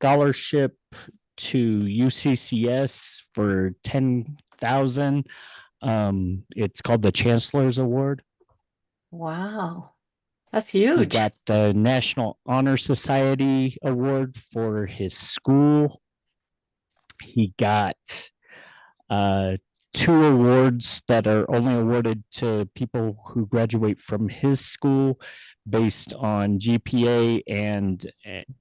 scholarship to UCCS for 10,000. It's called the Chancellor's Award. Wow. That's He huge. got the National Honor Society Award for his school. He got uh, two awards that are only awarded to people who graduate from his school based on GPA and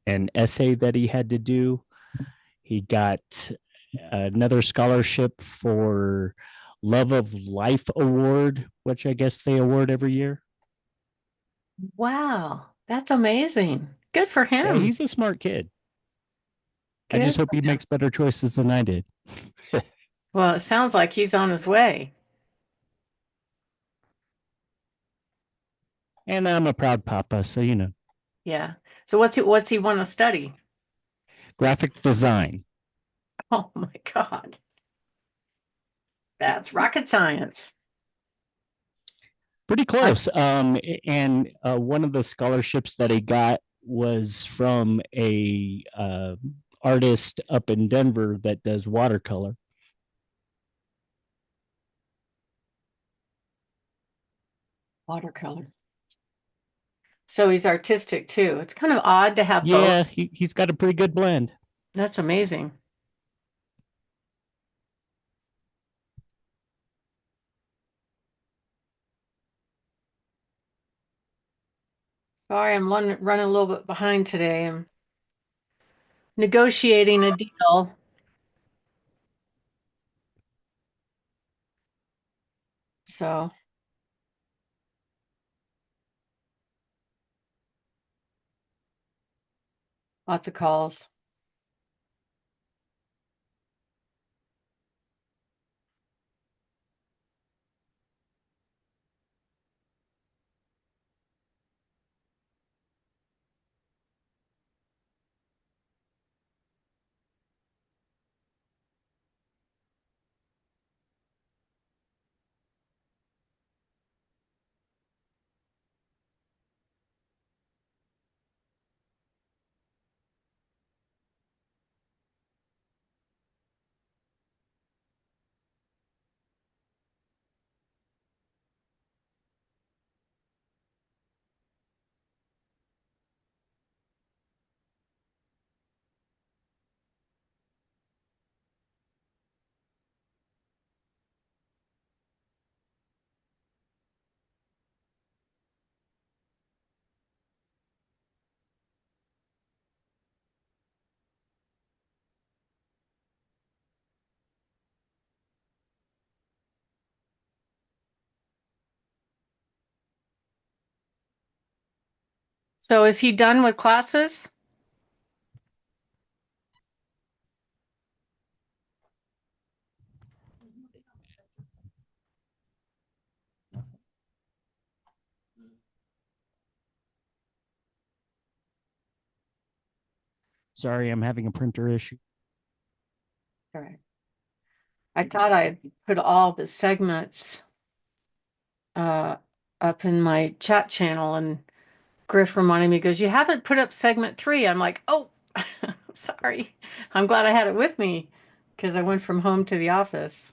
an essay that he had to do. He got another scholarship for Love of Life Award, which I guess they award every year. Wow. That's amazing. Good for Yeah, him. he's a smart kid. I Good just hope for he him. makes better choices than I did. Well, it sounds like he's on his way. And I'm a proud papa, so Yeah. So what's he want to study? graphic design. Oh my God. That's rocket science. Pretty I, close. And one of the scholarships that he got was from a artist up in Denver that does watercolor. watercolor. So he's artistic too. It's kind of odd to have both. Yeah, he's got a pretty good blend. That's amazing. Sorry, I'm running a little bit behind today. I'm negotiating a deal. So lots of calls. So is he done with classes? Sorry, I'm having a printer issue. All right. I thought I put all the segments uh, up in my chat channel, and Griff reminded me, goes, "You haven't put up segment 3." I'm like, "Oh, sorry." I'm glad I had it with me because I went from home to the office.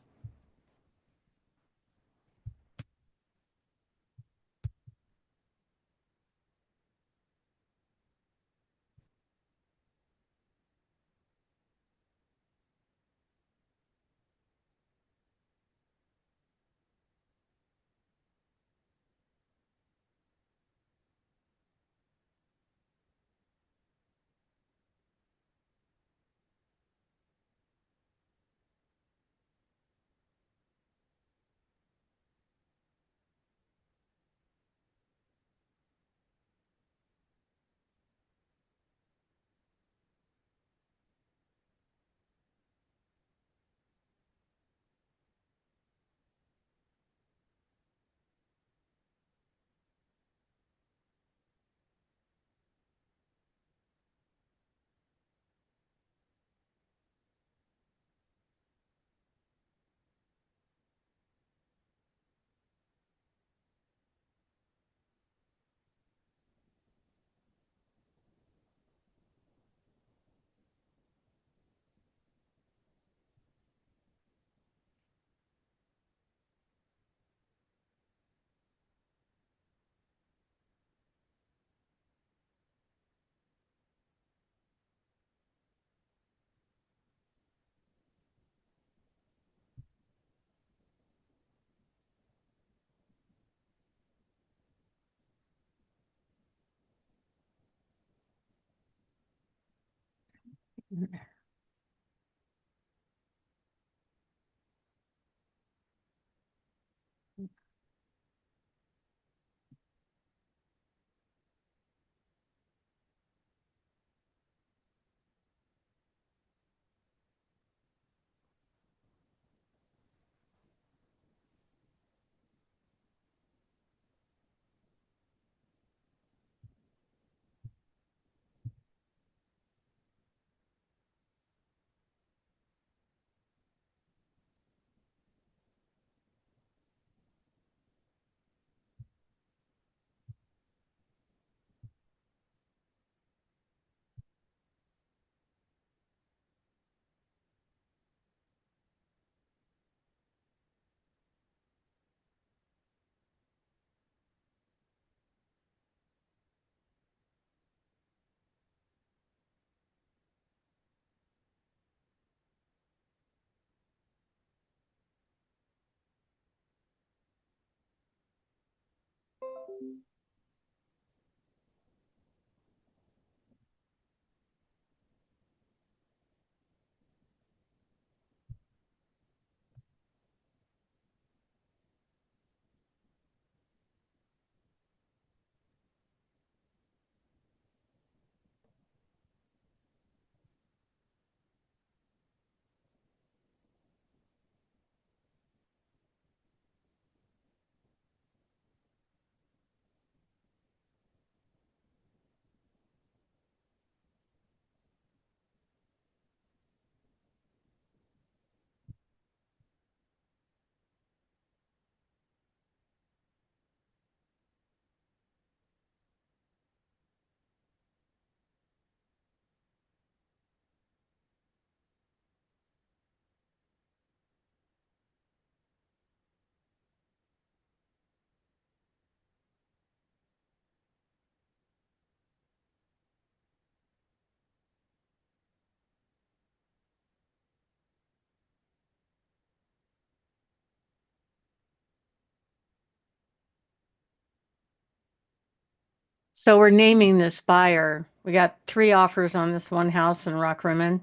So we're naming this buyer. We got 3 offers on this one house in Rock Rimmon.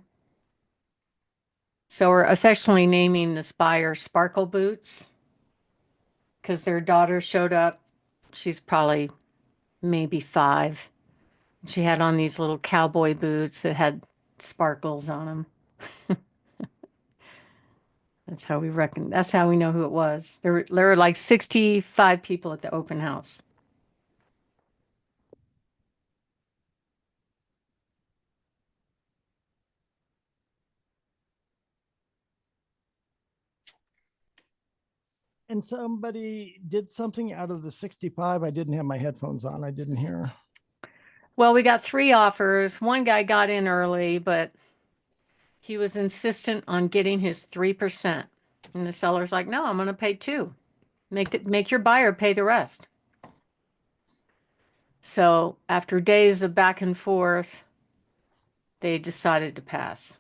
So we're affectionately naming this buyer Sparkle Boots because their daughter showed up. She's probably maybe 5. She had on these little cowboy boots that had sparkles on them. That's how we reckon. That's how we know who it was. There were like 65 people at the open house. And somebody did something out of the 65. I didn't have my headphones on. I didn't hear. Well, we got 3 offers. One guy got in early, but he was insistent on getting his 3%. And the seller's like, no, I'm going to pay 2. Make your buyer pay the rest. So after days of back and forth, they decided to pass.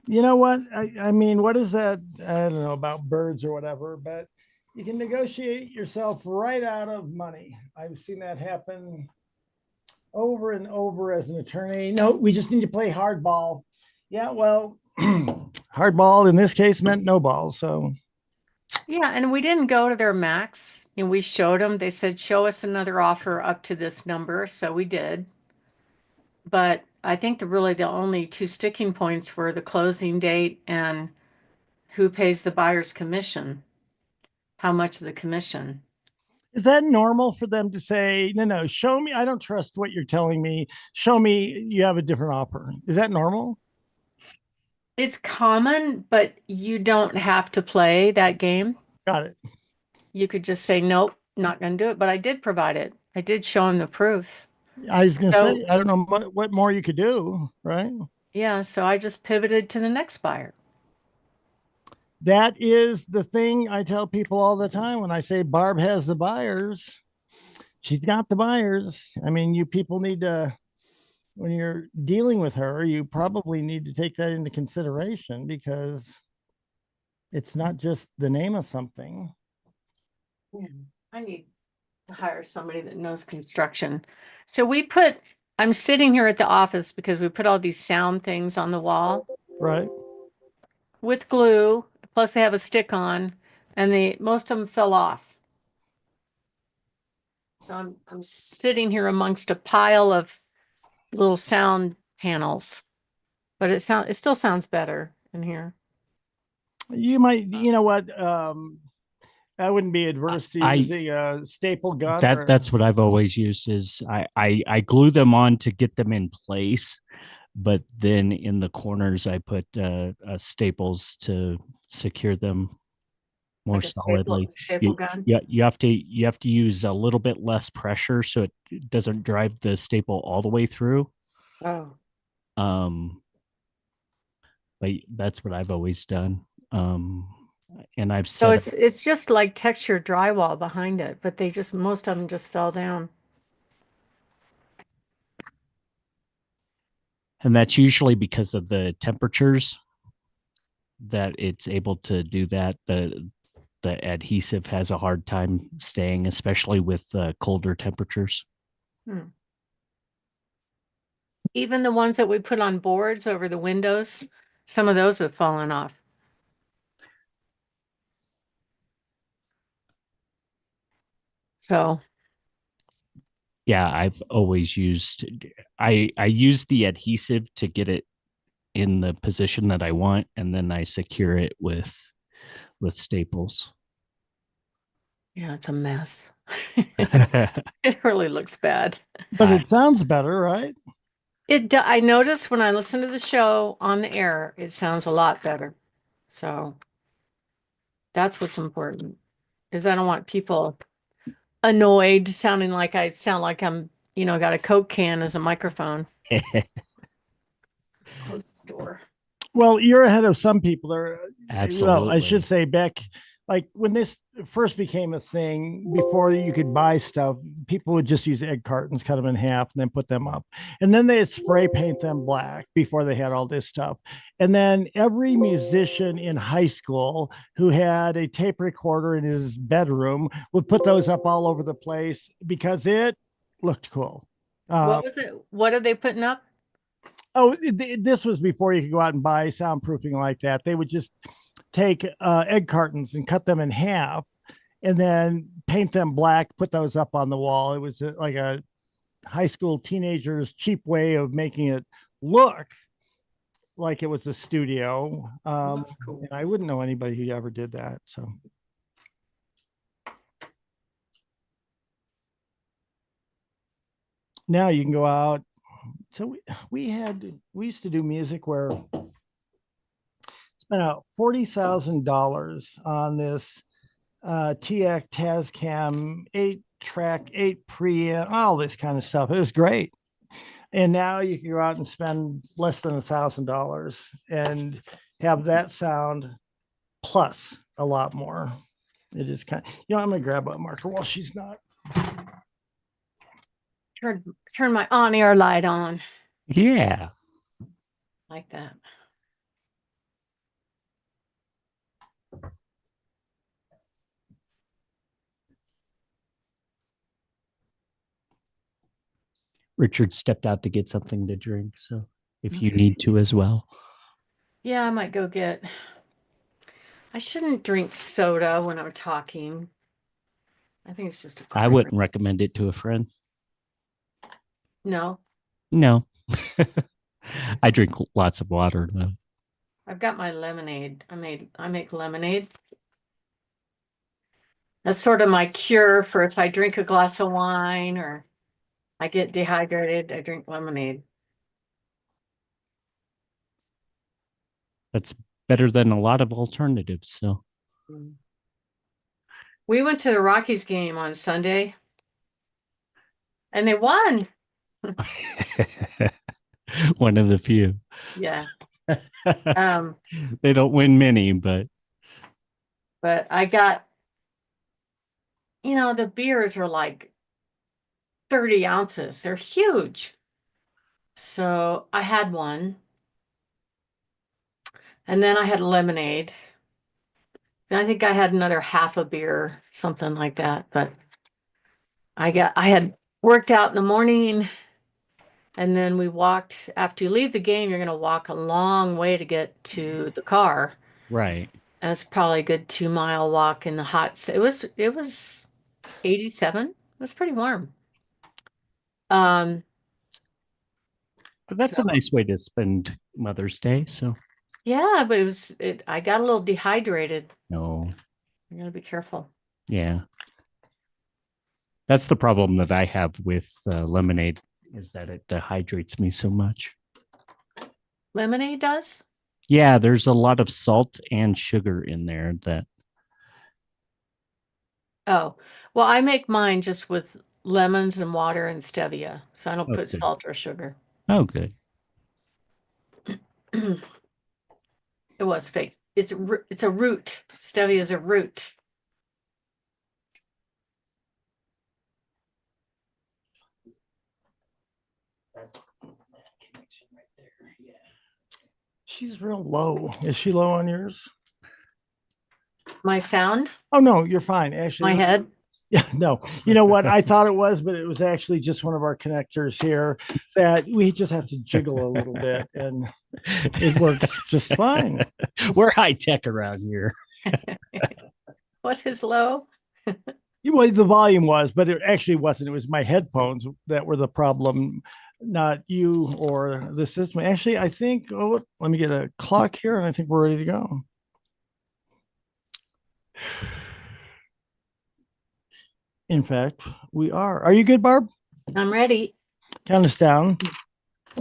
You know what? I mean, what is that? I don't know about birds or whatever, but you can negotiate yourself right out of money. I've seen that happen over and over as an attorney. No, we just need to play hardball. Yeah, well, hardball in this case meant no ball. So Yeah, and we didn't go to their max. And we showed them. They said, show us another offer up to this number. So we did. But I think the only 2 sticking points were the closing date and who pays the buyer's commission, how much of the commission. is that normal for them to say, no, no, show me? I don't trust what you're telling me. Show me you have a different offer. Is that normal? It's common, but you don't have to play that game. Got it. You could just say, nope, not going to do it. But I did provide it. I did show him the proof. I was going to So, say, I don't know what more you could do, right? yeah, so I just pivoted to the next buyer. That is the thing I tell people all the time when I say Barb has the buyers. She's got the buyers. I mean, you people need to, when you're dealing with her, you probably need to take that into consideration because it's not just the name of something. Yeah, I need to hire somebody that knows construction. So we put I'm sitting here at the office because we put all these sound things on the wall Right. with glue, plus they have a stick on, and most of them fell off. So I'm sitting here amongst a pile of little sound panels, but it still sounds better in here. You might, you know what? I wouldn't be adverse to I using a staple gun or that's what I've always used is I glue them on to get them in place, but then in the corners I put staples to secure them more Like a solidly. staple You, gun. you have to use a little bit less pressure so it doesn't drive the staple all the way through. Oh, Um, but that's what I've always done. And I've so set up, it's just like textured drywall behind it, but most of them just fell down. and that's usually because of the temperatures that it's able to do that. The adhesive has a hard time staying, especially with colder temperatures. Hmm. Even the ones that we put on boards over the windows, some of those have fallen off. So, Yeah, I've always used I use the adhesive to get it in the position that I want, and then I secure it with staples. yeah, it's a mess. It really looks bad. but it sounds better, right? I noticed when I listen to the show on the air, it sounds a lot better. So that's what's important, is I don't want people annoyed, sounding like I sound like I'm, got a Coke can as a microphone. Close the door. Well, you're ahead of some people there. Well, I should Absolutely. say back like when this first became a thing, before you could buy stuff, people would just use egg cartons, cut them in half, and then put them up. And then they'd spray paint them black before they had all this stuff. And then every musician in high school who had a tape recorder in his bedroom would put those up all over the place because it looked cool. What was it? What are they putting up? Oh, this was before you could go out and buy soundproofing like that. They would just take egg cartons and cut them in half and then paint them black, put those up on the wall. It was like a high school teenager's cheap way of making it look like it was a studio. That's cool. And I wouldn't know anybody who ever did that. So now you can go out. So we used to do music where spent out $40,000 on this TX Tascam 8-track, 8 preamp, all this kind of stuff. It was great. And now you can go out and spend less than $1,000 and have that sound plus a lot more. It is kind of, I'm gonna grab a marker while she's not. Turn my on-air light on Yeah. like that. Richard stepped out to get something to drink, so if you Okay. need to as well. Yeah, I might go get. I shouldn't drink soda when I'm talking. I think it's just a I wouldn't recommend it to a friend. No, No. I drink lots of water though. I've got my lemonade. I make lemonade. That's sort of my cure for if I drink a glass of wine or I get dehydrated, I drink lemonade. That's better than a lot of alternatives. So Mm. We went to the Rockies game on Sunday and they won. one of the few. Yeah. They don't win many, but I got, the beers are like 30 ounces. They're huge. So I had one and then I had lemonade. And I think I had another half a beer, something like that. But I had worked out in the morning And then we walked, after you leave the game, you're going to walk a long way to get to the car. Right. And it's probably a good 2 mile walk in the it was 87. It was pretty warm. Um, But that's so a nice way to spend Mother's Day. So yeah, but I got a little dehydrated. no, You gotta be careful. yeah, that's the problem that I have with lemonade is that it dehydrates me so much. Lemonade does? Yeah, there's a lot of salt and sugar in there that Oh, well, I make mine just with lemons and water and stevia, so I don't put okay. salt or sugar. Oh, good. It was fake. It's a root. Stevia is a root. That's that connection right there. Yeah. She's real low. Is she low on yours? My sound, Oh no, you're fine. Actually, my head. yeah, no. You know what? I thought it was, but it was actually just one of our connectors here that we just have to jiggle a little bit and it works just fine. We're high tech around here. What is low? Well, the volume was, but it actually wasn't. It was my headphones that were the problem, not you or the system. Actually, I think, oh, let me get a clock here and I think we're ready to go. In fact, we are. Are you good, Barb? I'm ready. Count us down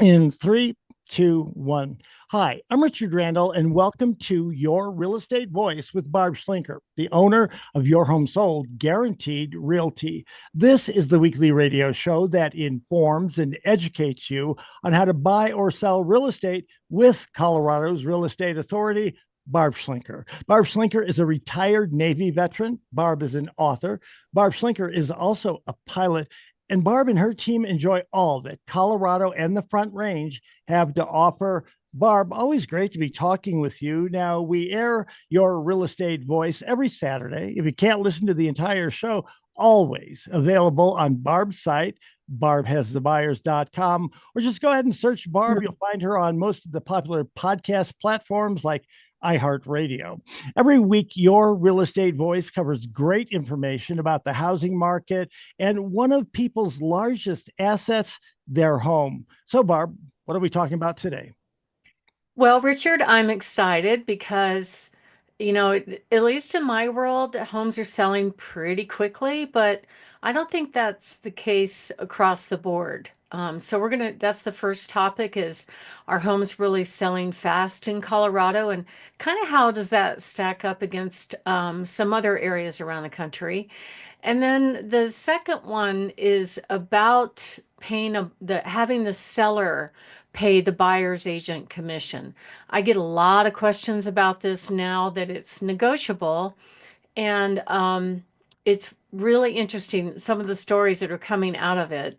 in 3, 2, 1. Hi, I'm Richard Randall, and welcome to Your Real Estate Voice with Barb Schlinker, the owner of Your Home Sold Guaranteed Realty. This is the weekly radio show that informs and educates you on how to buy or sell real estate with Colorado's Real Estate Authority. Barb Schlinker. Barb Schlinker is a retired Navy veteran. Barb is an author. Barb Schlinker is also a pilot. And Barb and her team enjoy all that Colorado and the Front Range have to offer. Barb, always great to be talking with you. Now, we air Your Real Estate Voice every Saturday. If you can't listen to the entire show, always available on Barb's site, barbhasthebuyers.com, or just go ahead and search Barb. You'll find her on most of the popular podcast platforms like iHeartRadio. Every week, Your Real Estate Voice covers great information about the housing market and one of people's largest assets, their home. So, Barb, what are we talking about today? Well, Richard, I'm excited because, at least in my world, homes are selling pretty quickly, but I don't think that's the case across the board. So that's the first topic is, are homes really selling fast in Colorado? And kind of how does that stack up against some other areas around the country? And then the second one is about having the seller pay the buyer's agent commission. I get a lot of questions about this now that it's negotiable, and it's really interesting some of the stories that are coming out of it.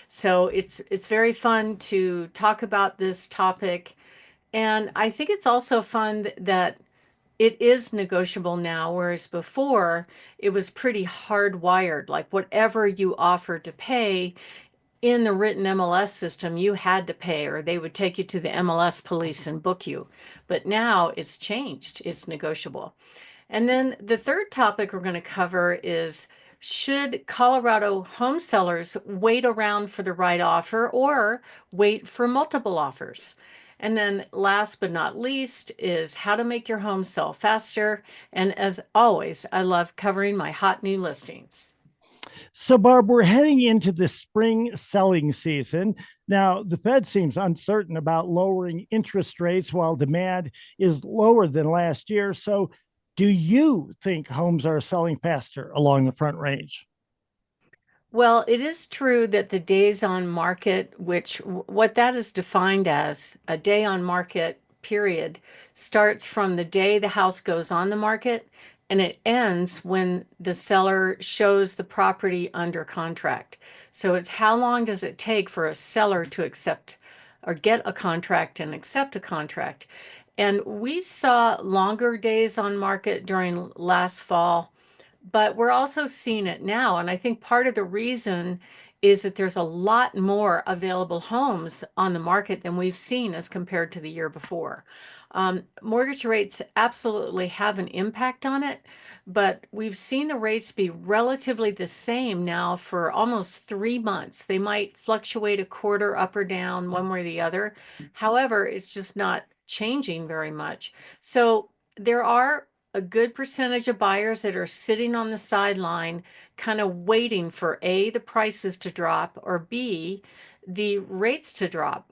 So it's very fun to talk about this topic, and I think it's also fun that it is negotiable now, whereas before it was pretty hardwired. Like whatever you offered to pay in the written MLS system, you had to pay, or they would take you to the MLS police and book you. But now it's changed, it's negotiable. And then the third topic we're going to cover is, should Colorado home sellers wait around for the right offer or wait for multiple offers? And then last but not least is how to make your home sell faster. And as always, I love covering my hot new listings. So, Barb, we're heading into the spring selling season. Now, the Fed seems uncertain about lowering interest rates while demand is lower than last year. So, do you think homes are selling faster along the Front Range? Well, it is true that the days on market, which what that is defined as a day on market period, starts from the day the house goes on the market and it ends when the seller shows the property under contract. So it's how long does it take for a seller to accept or get a contract and accept a contract. And we saw longer days on market during last fall, but we're also seeing it now. And I think part of the reason is that there's a lot more available homes on the market than we've seen as compared to the year before. Mortgage rates absolutely have an impact on it, but we've seen the rates be relatively the same now for almost 3 months. They might fluctuate a quarter up or down one way or the other. However, it's just not changing very much. So there are a good percentage of buyers that are sitting on the sideline, kind of waiting for A, the prices to drop, or B, the rates to drop.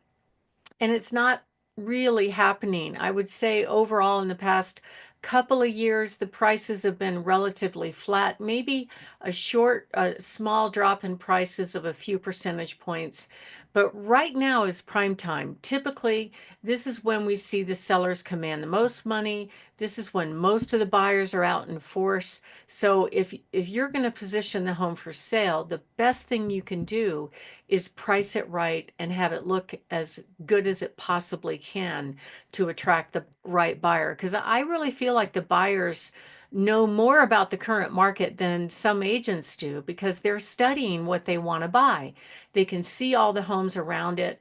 And it's not really happening. I would say overall in the past couple of years, the prices have been relatively flat, maybe a small drop in prices of a few percentage points. But right now is prime time. Typically, this is when we see the sellers command the most money. This is when most of the buyers are out in force. So if you're going to position the home for sale, the best thing you can do is price it right and have it look as good as it possibly can to attract the right buyer. Because I really feel like the buyers know more about the current market than some agents do because they're studying what they want to buy. They can see all the homes around it.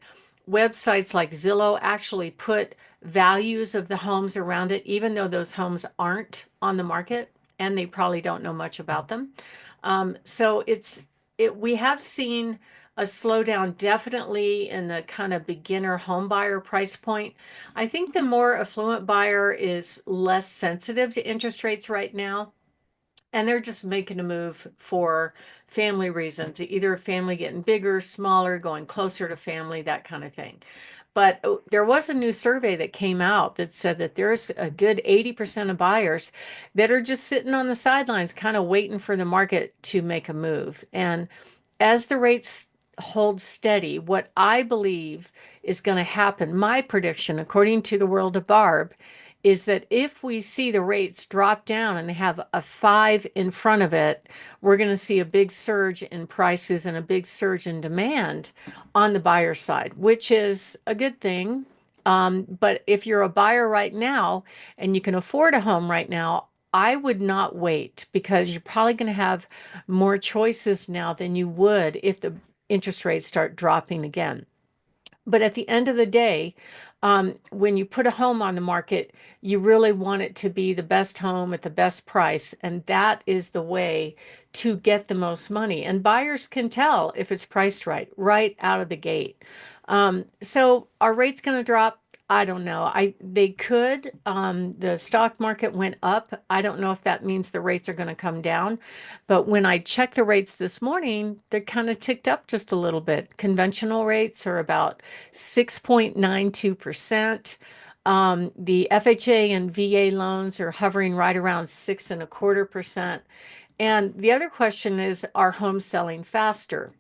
Websites like Zillow actually put values of the homes around it, even though those homes aren't on the market and they probably don't know much about them. So we have seen a slowdown definitely in the kind of beginner home buyer price point. I think the more affluent buyer is less sensitive to interest rates right now, and they're just making a move for family reasons, either family getting bigger, smaller, going closer to family, that kind of thing. But there was a new survey that came out that said that there's a good 80% of buyers that are just sitting on the sidelines, kind of waiting for the market to make a move. And as the rates hold steady, what I believe is going to happen, my prediction, according to the world of Barb, is that if we see the rates drop down and they have a 5 in front of it, we're going to see a big surge in prices and a big surge in demand on the buyer side, which is a good thing. But if you're a buyer right now and you can afford a home right now, I would not wait because you're probably going to have more choices now than you would if the interest rates start dropping again. But at the end of the day, when you put a home on the market, you really want it to be the best home at the best price. And that is the way to get the most money. And buyers can tell if it's priced right out of the gate. So are rates going to drop? I don't know. They could. The stock market went up. I don't know if that means the rates are going to come down. But when I checked the rates this morning, they kind of ticked up just a little bit. Conventional rates are about 6.92%. The FHA and VA loans are hovering right around 6.25%. And the other question is, are homes selling faster?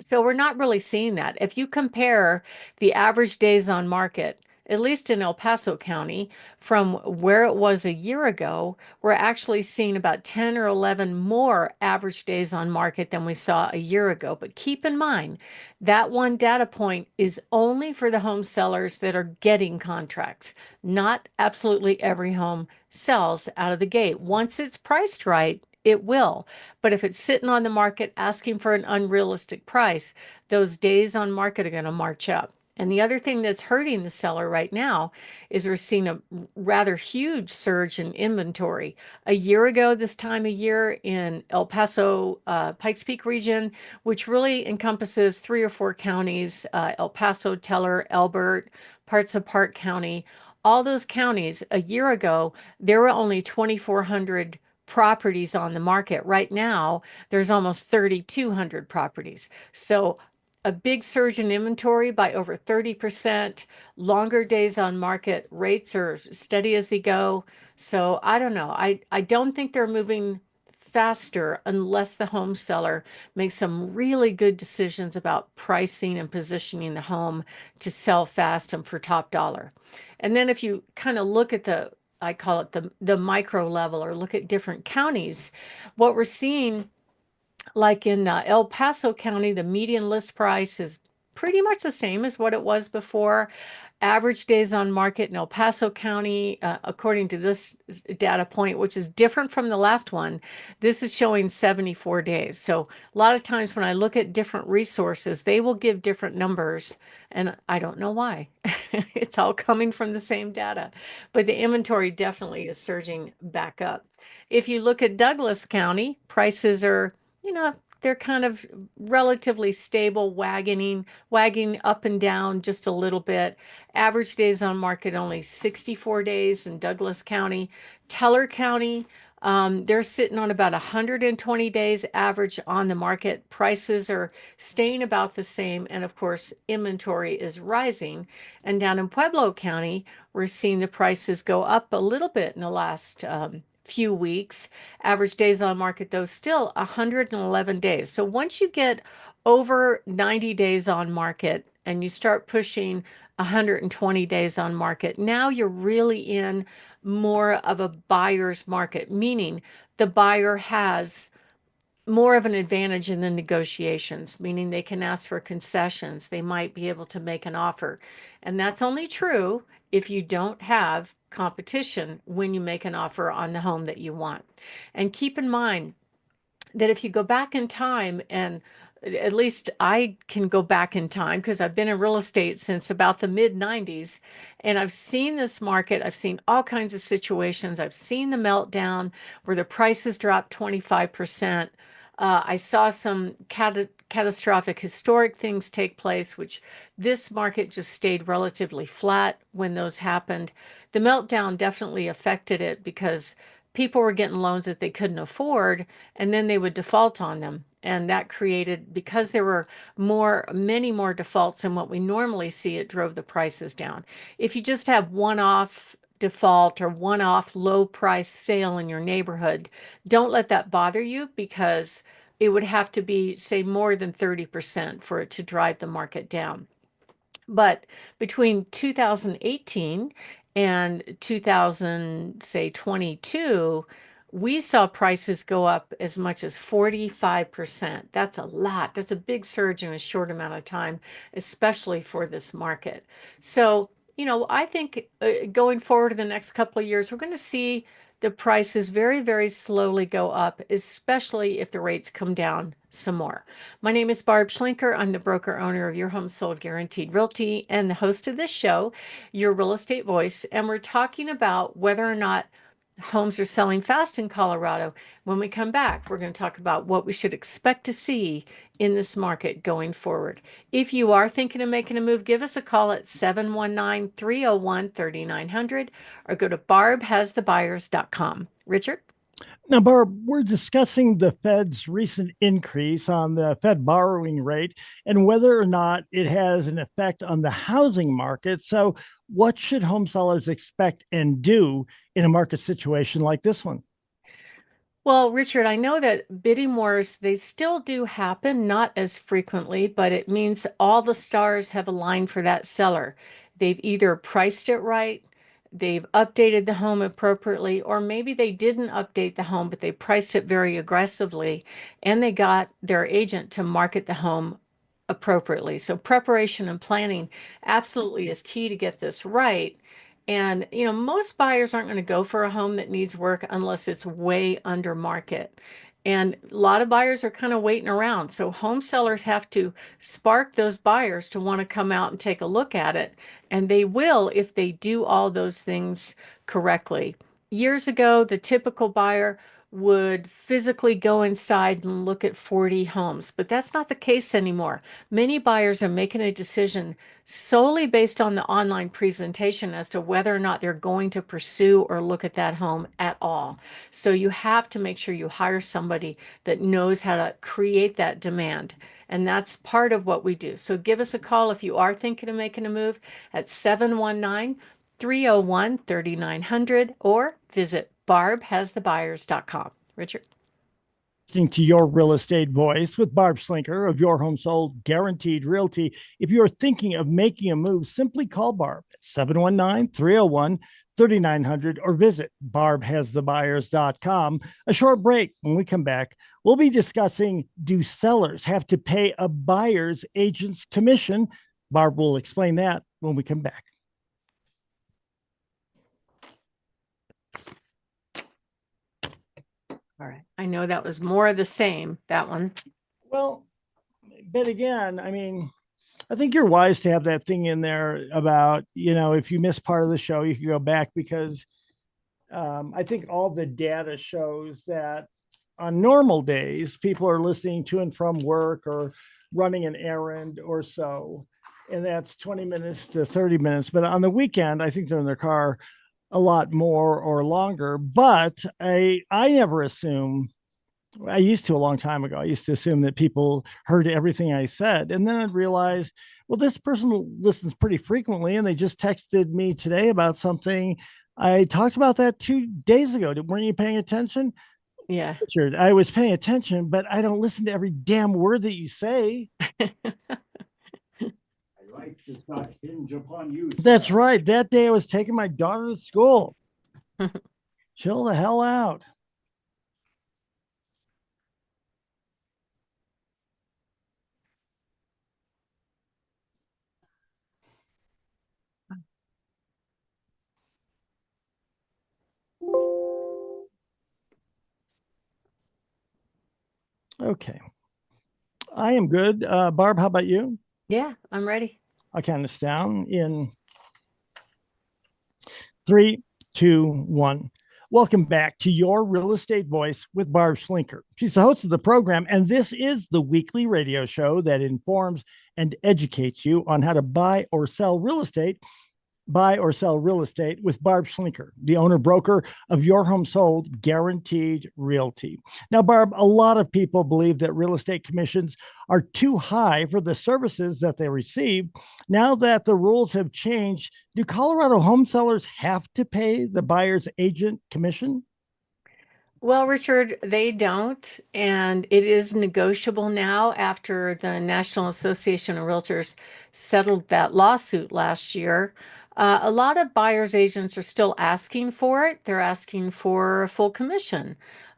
So we're not really seeing that. If you compare the average days on market, at least in El Paso County, from where it was a year ago, we're actually seeing about 10 or 11 more average days on market than we saw a year ago. But keep in mind, that one data point is only for the home sellers that are getting contracts. Not absolutely every home sells out of the gate. Once it's priced right, it will. But if it's sitting on the market asking for an unrealistic price, those days on market are going to march up. And the other thing that's hurting the seller right now is we're seeing a rather huge surge in inventory. A year ago, this time of year in El Paso, Pikes Peak region, which really encompasses 3 or 4 counties, El Paso, Teller, Elbert, parts of Park County, all those counties, a year ago, there were only 2,400 properties on the market. Right now, there's almost 3,200 properties. So a big surge in inventory by over 30%, longer days on market, rates are steady as they go. So I don't know. I don't think they're moving faster unless the home seller makes some really good decisions about pricing and positioning the home to sell fast and for top dollar. And then if you kind of look at I call it the micro level, or look at different counties, what we're seeing, like in El Paso County, the median list price is pretty much the same as what it was before. Average days on market in El Paso County, according to this data point, which is different from the last one, this is showing 74 days. So a lot of times when I look at different resources, they will give different numbers, and I don't know why. It's all coming from the same data, but the inventory definitely is surging back up. If you look at Douglas County, prices are, they're kind of relatively stable, wagging up and down just a little bit. Average days on market only 64 days in Douglas County. Teller County, they're sitting on about 120 days average on the market. Prices are staying about the same. And of course, inventory is rising. And down in Pueblo County, we're seeing the prices go up a little bit in the last few weeks. Average days on market, though, still 111 days. So once you get over 90 days on market and you start pushing 120 days on market, now you're really in more of a buyer's market, meaning the buyer has more of an advantage in the negotiations, meaning they can ask for concessions. They might be able to make an offer. And that's only true if you don't have competition when you make an offer on the home that you want. And keep in mind that if you go back in time, and at least I can go back in time because I've been in real estate since about the mid 90s, and I've seen this market. I've seen all kinds of situations. I've seen the meltdown where the prices dropped 25%. I saw some catastrophic historic things take place, which this market just stayed relatively flat when those happened. The meltdown definitely affected it because people were getting loans that they couldn't afford, and then they would default on them. And that created, because there were many more defaults than what we normally see, it drove the prices down. If you just have one-off default or one-off low price sale in your neighborhood, don't let that bother you, because it would have to be, say, more than 30% for it to drive the market down. But between 2018 and 2000, say 22, we saw prices go up as much as 45%. That's a lot. That's a big surge in a short amount of time, especially for this market. So, I think going forward in the next couple of years, we're going to see the prices very, very slowly go up, especially if the rates come down some more. My name is Barb Schlinker. I'm the broker owner of Your Home Sold Guaranteed Realty and the host of this show, Your Real Estate Voice. And we're talking about whether or not homes are selling fast in Colorado. When we come back, we're going to talk about what we should expect to see in this market going forward. If you are thinking of making a move, give us a call at 719-301-3900 or go to barbhasthebuyers.com. Richard? Now, Barb, we're discussing the Fed's recent increase on the Fed borrowing rate and whether or not it has an effect on the housing market. So, what should home sellers expect and do in a market situation like this one? Well, Richard, I know that bidding wars, they still do happen, not as frequently, but it means all the stars have aligned for that seller. They've either priced it right, they've updated the home appropriately, or maybe they didn't update the home, but they priced it very aggressively, and they got their agent to market the home appropriately. So preparation and planning absolutely is key to get this right. And, most buyers aren't going to go for a home that needs work unless it's way under market. And a lot of buyers are kind of waiting around. So home sellers have to spark those buyers to want to come out and take a look at it. And they will if they do all those things correctly. Years ago, the typical buyer would physically go inside and look at 40 homes, but that's not the case anymore. Many buyers are making a decision solely based on the online presentation as to whether or not they're going to pursue or look at that home at all. So you have to make sure you hire somebody that knows how to create that demand. And that's part of what we do. So give us a call if you are thinking of making a move at 719-301-3900 or visit barbhasthebuyers.com. Richard? Listening to Your Real Estate Voice with Barb Schlinker of Your Home Sold Guaranteed Realty. If you're thinking of making a move, simply call Barb at 719-301-3900 3900 or visit barbhasthebuyers.com. A short break. When we come back, we'll be discussing, do sellers have to pay a buyer's agent's commission? Barb will explain that when we come back. All right. I know that was more of the same, that one. Well, but again, I mean, I think you're wise to have that thing in there about, if you miss part of the show, you can go back, because I think all the data shows that on normal days, people are listening to and from work or running an errand or so. And that's 20 minutes to 30 minutes. But on the weekend, I think they're in their car a lot more or longer. But I never assume, I used to a long time ago, I used to assume that people heard everything I said. And then I'd realize, well, this person listens pretty frequently, and they just texted me today about something. I talked about that 2 days ago. Weren't you paying attention? Yeah. Richard, I was paying attention, but I don't listen to every damn word that you say. Life does not hinge upon you. That's right. That day I was taking my daughter to school. Chill the hell out. Okay. I am good. Barb, how about you? Yeah, I'm ready. I'll count us down in 3, 2, 1. Welcome back to Your Real Estate Voice with Barb Schlinker. She's the host of the program, and this is the weekly radio show that informs and educates you on how to buy or sell real estate with Barb Schlinker, the owner broker of Your Home Sold Guaranteed Realty. Now, Barb, a lot of people believe that real estate commissions are too high for the services that they receive. Now that the rules have changed, do Colorado home sellers have to pay the buyer's agent commission? Well, Richard, they don't, and it is negotiable now after the National Association of Realtors settled that lawsuit last year. A lot of buyers agents are still asking for it. They're asking for a full commission.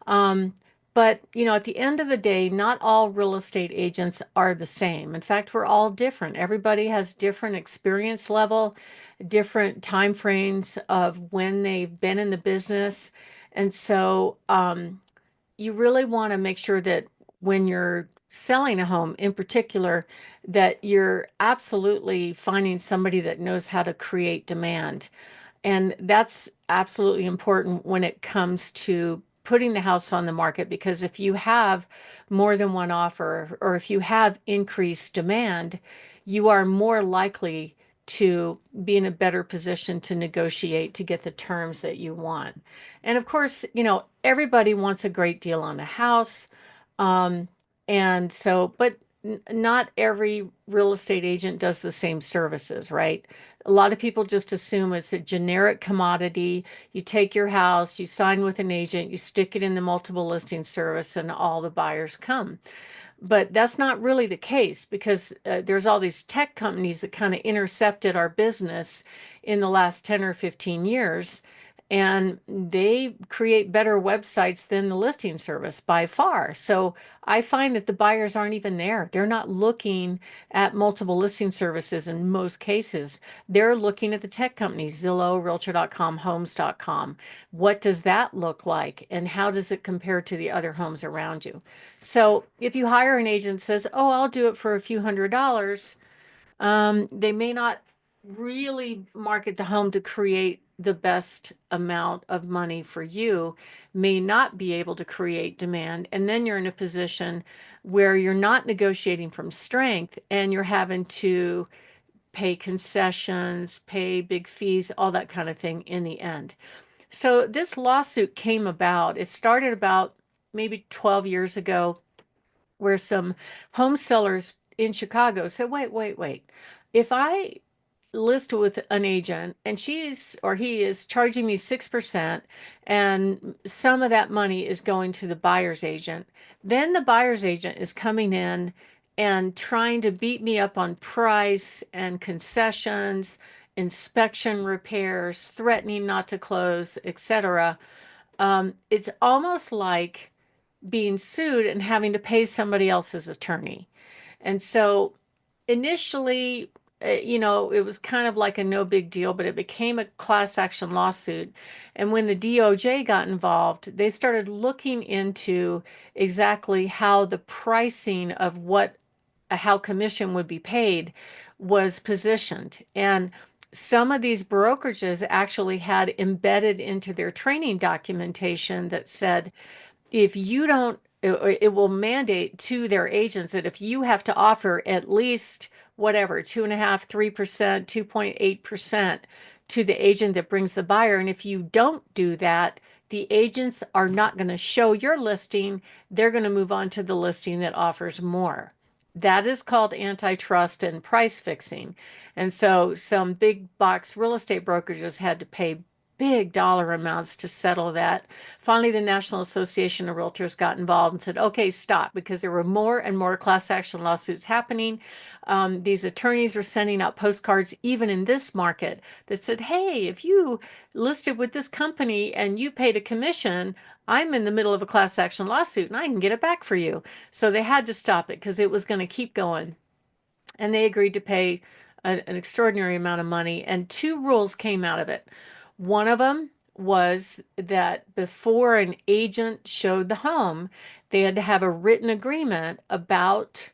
Um, but, at the end of the day, not all real estate agents are the same. In fact, we're all different. Everybody has different experience level, different time frames of when they've been in the business. And so you really want to make sure that when you're selling a home in particular, that you're absolutely finding somebody that knows how to create demand. And that's absolutely important when it comes to putting the house on the market, because if you have more than one offer, or if you have increased demand, you are more likely to be in a better position to negotiate to get the terms that you want. And of course, everybody wants a great deal on a house. Um, and so, but not every real estate agent does the same services, right? A lot of people just assume it's a generic commodity. You take your house, you sign with an agent, you stick it in the multiple listing service, and all the buyers come. But that's not really the case, because there's all these tech companies that kind of intercepted our business in the last 10 or 15 years. And they create better websites than the listing service by far. So I find that the buyers aren't even there. They're not looking at multiple listing services in most cases. They're looking at the tech companies, Zillow, Realtor.com, Homes.com. What does that look like? And how does it compare to the other homes around you? So if you hire an agent that says, oh, I'll do it for a few $100s, they may not really market the home to create the best amount of money for you, may not be able to create demand. And then you're in a position where you're not negotiating from strength, and you're having to pay concessions, pay big fees, all that kind of thing in the end. So this lawsuit came about, it started about maybe 12 years ago, where some home sellers in Chicago said, wait. If I list with an agent and she's or he is charging me 6%, and some of that money is going to the buyer's agent, then the buyer's agent is coming in and trying to beat me up on price and concessions inspection repairs, threatening not to close, etc. It's almost like being sued and having to pay somebody else's attorney. And so initially, it was kind of like a no big deal, but it became a class action lawsuit. And when the DOJ got involved, they started looking into exactly how the pricing of how commission would be paid was positioned. And some of these brokerages actually had embedded into their training documentation that said, if you don't, it will mandate to their agents that if you have to offer at least whatever, 2.5%, 3%, 2.8% to the agent that brings the buyer. And if you don't do that, the agents are not going to show your listing. They're going to move on to the listing that offers more. That is called antitrust and price fixing. And so some big box real estate brokerages had to pay big dollar amounts to settle that. Finally, the National Association of Realtors got involved and said, okay, stop, because there were more and more class action lawsuits happening. These attorneys were sending out postcards, even in this market, that said, hey, if you listed with this company and you paid a commission, I'm in the middle of a class action lawsuit and I can get it back for you. So they had to stop it because it was going to keep going. And they agreed to pay an extraordinary amount of money. And two rules came out of it. One of them was that before an agent showed the home, they had to have a written agreement about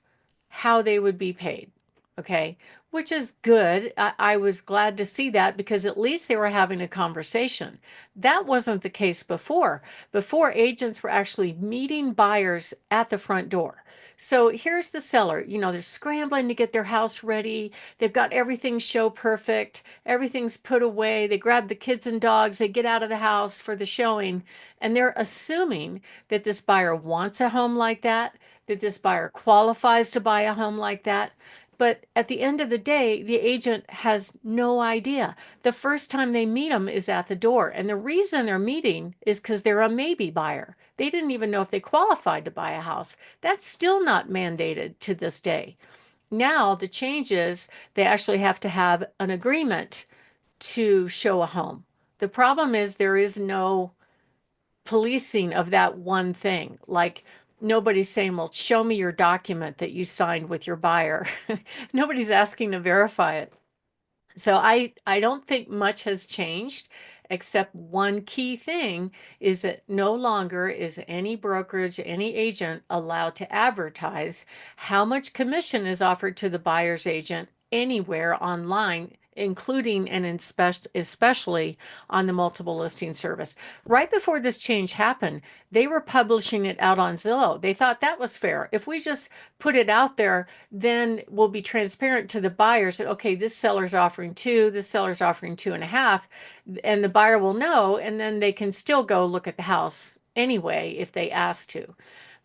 how they would be paid. Okay. Which is good. I was glad to see that because at least they were having a conversation. That wasn't the case before. Before, agents were actually meeting buyers at the front door. So here's the seller. They're scrambling to get their house ready. They've got everything show perfect. Everything's put away. They grab the kids and dogs. They get out of the house for the showing. And they're assuming that this buyer wants a home like that this buyer qualifies to buy a home like that. But at the end of the day, the agent has no idea. The first time they meet them is at the door. And the reason they're meeting is because they're a maybe buyer. They didn't even know if they qualified to buy a house. That's still not mandated to this day. Now, the change is they actually have to have an agreement to show a home. The problem is there is no policing of that one thing. Like nobody's saying, well, show me your document that you signed with your buyer. Nobody's asking to verify it. So I don't think much has changed, except one key thing is that no longer is any brokerage, any agent allowed to advertise how much commission is offered to the buyer's agent anywhere online, including and especially on the multiple listing service. Right before this change happened, they were publishing it out on Zillow. They thought that was fair. If we just put it out there, then we'll be transparent to the buyers that, okay, this seller's offering 2, this seller's offering 2.5, and the buyer will know, and then they can still go look at the house anyway if they ask to.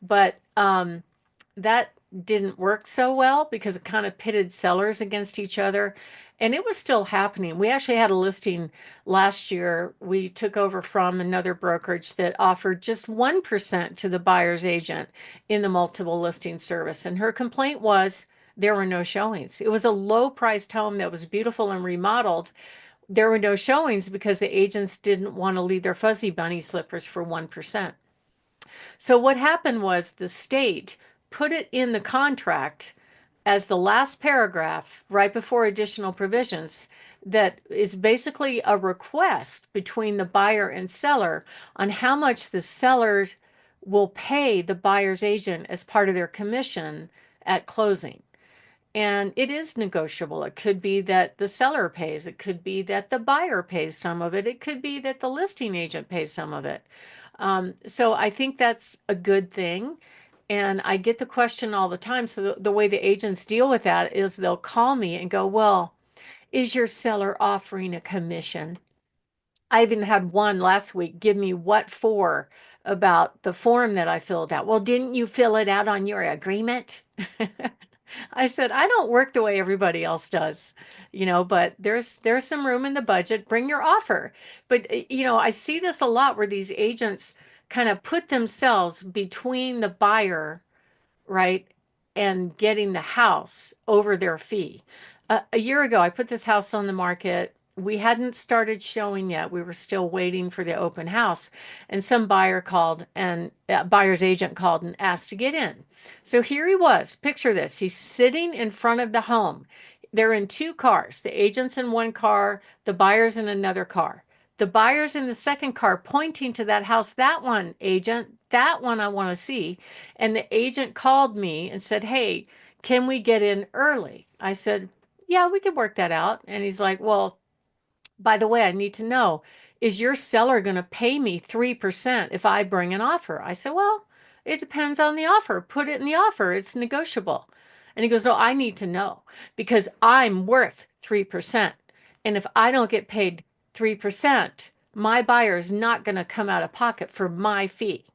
But that didn't work so well because it kind of pitted sellers against each other. And it was still happening. We actually had a listing last year. We took over from another brokerage that offered just 1% to the buyer's agent in the multiple listing service. And her complaint was there were no showings. It was a low priced home that was beautiful and remodeled. There were no showings because the agents didn't want to leave their fuzzy bunny slippers for 1%. So what happened was the state put it in the contract as the last paragraph right before additional provisions that is basically a request between the buyer and seller on how much the seller will pay the buyer's agent as part of their commission at closing. And it is negotiable. It could be that the seller pays. It could be that the buyer pays some of it. It could be that the listing agent pays some of it. So I think that's a good thing. And I get the question all the time. So the way the agents deal with that is they'll call me and go, well, is your seller offering a commission? I even had one last week give me what for about the form that I filled out. Well, didn't you fill it out on your agreement? I said, I don't work the way everybody else does, but there's some room in the budget. Bring your offer. But, I see this a lot where these agents kind of put themselves between the buyer, right, and getting the house over their fee. A year ago, I put this house on the market. We hadn't started showing yet. We were still waiting for the open house. And some buyer called and buyer's agent called and asked to get in. So here he was. Picture this. He's sitting in front of the home. They're in two cars. The agent's in one car, the buyer's in another car. The buyer's in the second car pointing to that house. That one, agent, that one I want to see. And the agent called me and said, "Hey, can we get in early?" I said, "Yeah, we could work that out." And he's like, "Well, by the way, I need to know, is your seller going to pay me 3% if I bring an offer?" I said, "Well, it depends on the offer. Put it in the offer. It's negotiable." And he goes, "Oh, I need to know because I'm worth 3%. And if I don't get paid 3%, my buyer is not going to come out of pocket for my fee."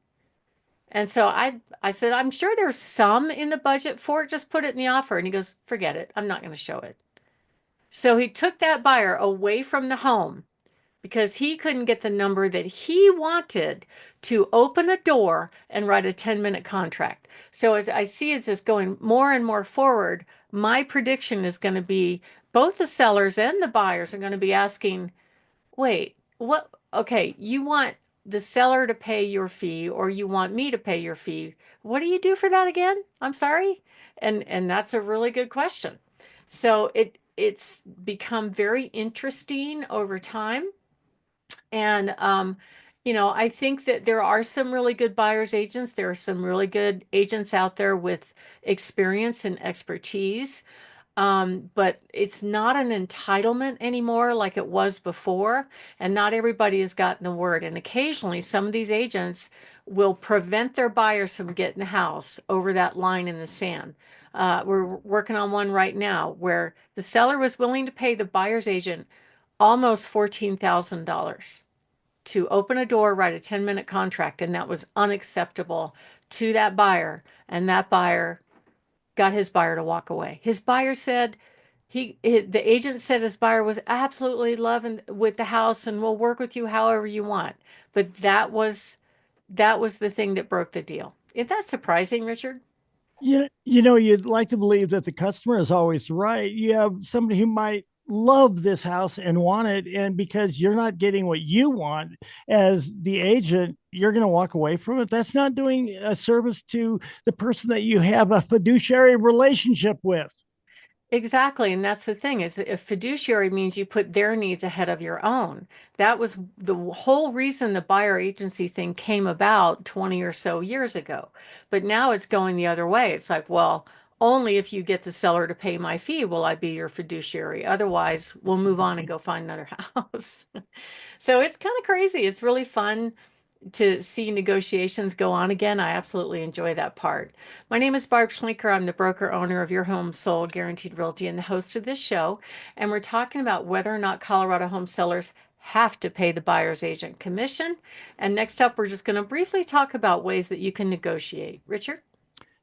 And so I said, "I'm sure there's some in the budget for it. Just put it in the offer." And he goes, "Forget it. I'm not going to show it." So he took that buyer away from the home because he couldn't get the number that he wanted to open a door and write a 10-minute contract. So as I see as this going more and more forward, my prediction is going to be both the sellers and the buyers are going to be asking, "Wait, what? Okay, you want the seller to pay your fee or you want me to pay your fee? What do you do for that again? I'm sorry." And that's a really good question. So it's become very interesting over time. And I think that there are some really good buyers agents. There are some really good agents out there with experience and expertise. But it's not an entitlement anymore like it was before, and not everybody has gotten the word. And occasionally, some of these agents will prevent their buyers from getting the house over that line in the sand. We're working on one right now where the seller was willing to pay the buyer's agent almost $14,000 to open a door, write a 10-minute contract, and that was unacceptable to that buyer. And that buyer got his buyer to walk away. His buyer said the agent said his buyer was absolutely loving with the house and will work with you however you want. But that was the thing that broke the deal. Isn't that surprising, Richard? You'd like to believe that the customer is always right. You have somebody who might love this house and want it, and because you're not getting what you want as the agent, you're going to walk away from it. That's not doing a service to the person that you have a fiduciary relationship with. Exactly. And that's the thing is if fiduciary means you put their needs ahead of your own. That was the whole reason the buyer agency thing came about 20 or so years ago. But now it's going the other way. It's like, well, only if you get the seller to pay my fee will I be your fiduciary. Otherwise, we'll move on and go find another house. So it's kind of crazy. It's really fun to see negotiations go on again. I absolutely enjoy that part. My name is Barb Schlinker. I'm the broker owner of Your Home Sold Guaranteed Realty and the host of this show. And we're talking about whether or not Colorado home sellers have to pay the buyer's agent commission. And next up, we're just going to briefly talk about ways that you can negotiate. Richard?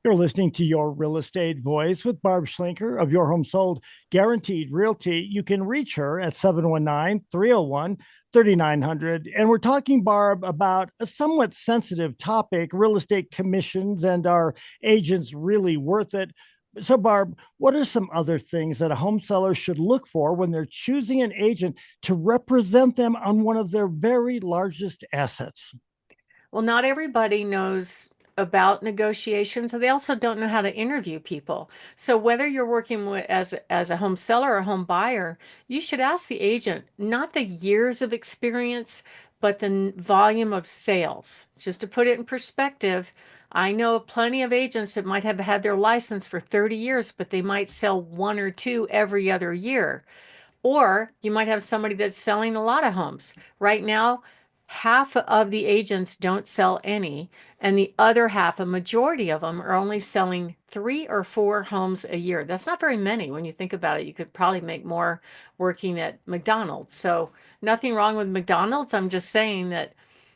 You're listening to Your Real Estate Voice with Barb Schlinker of Your Home Sold Guaranteed Realty. You can reach her at 719-301-3900. And we're talking, Barb, about a somewhat sensitive topic, real estate commissions, and are agents really worth it? So, Barb, what are some other things that a home seller should look for when they're choosing an agent to represent them on one of their very largest assets? Well, not everybody knows about negotiations, and they also don't know how to interview people. So whether you're working with as a home seller or a home buyer, you should ask the agent not the years of experience, but the volume of sales. Just to put it in perspective, I know plenty of agents that might have had their license for 30 years, but they might sell one or two every other year. Or you might have somebody that's selling a lot of homes. Right now, half of the agents don't sell any, and the other half, a majority of them, are only selling 3 or 4 homes a year. That's not very many when you think about it. You could probably make more working at McDonald's. So, nothing wrong with McDonald's. I'm just saying that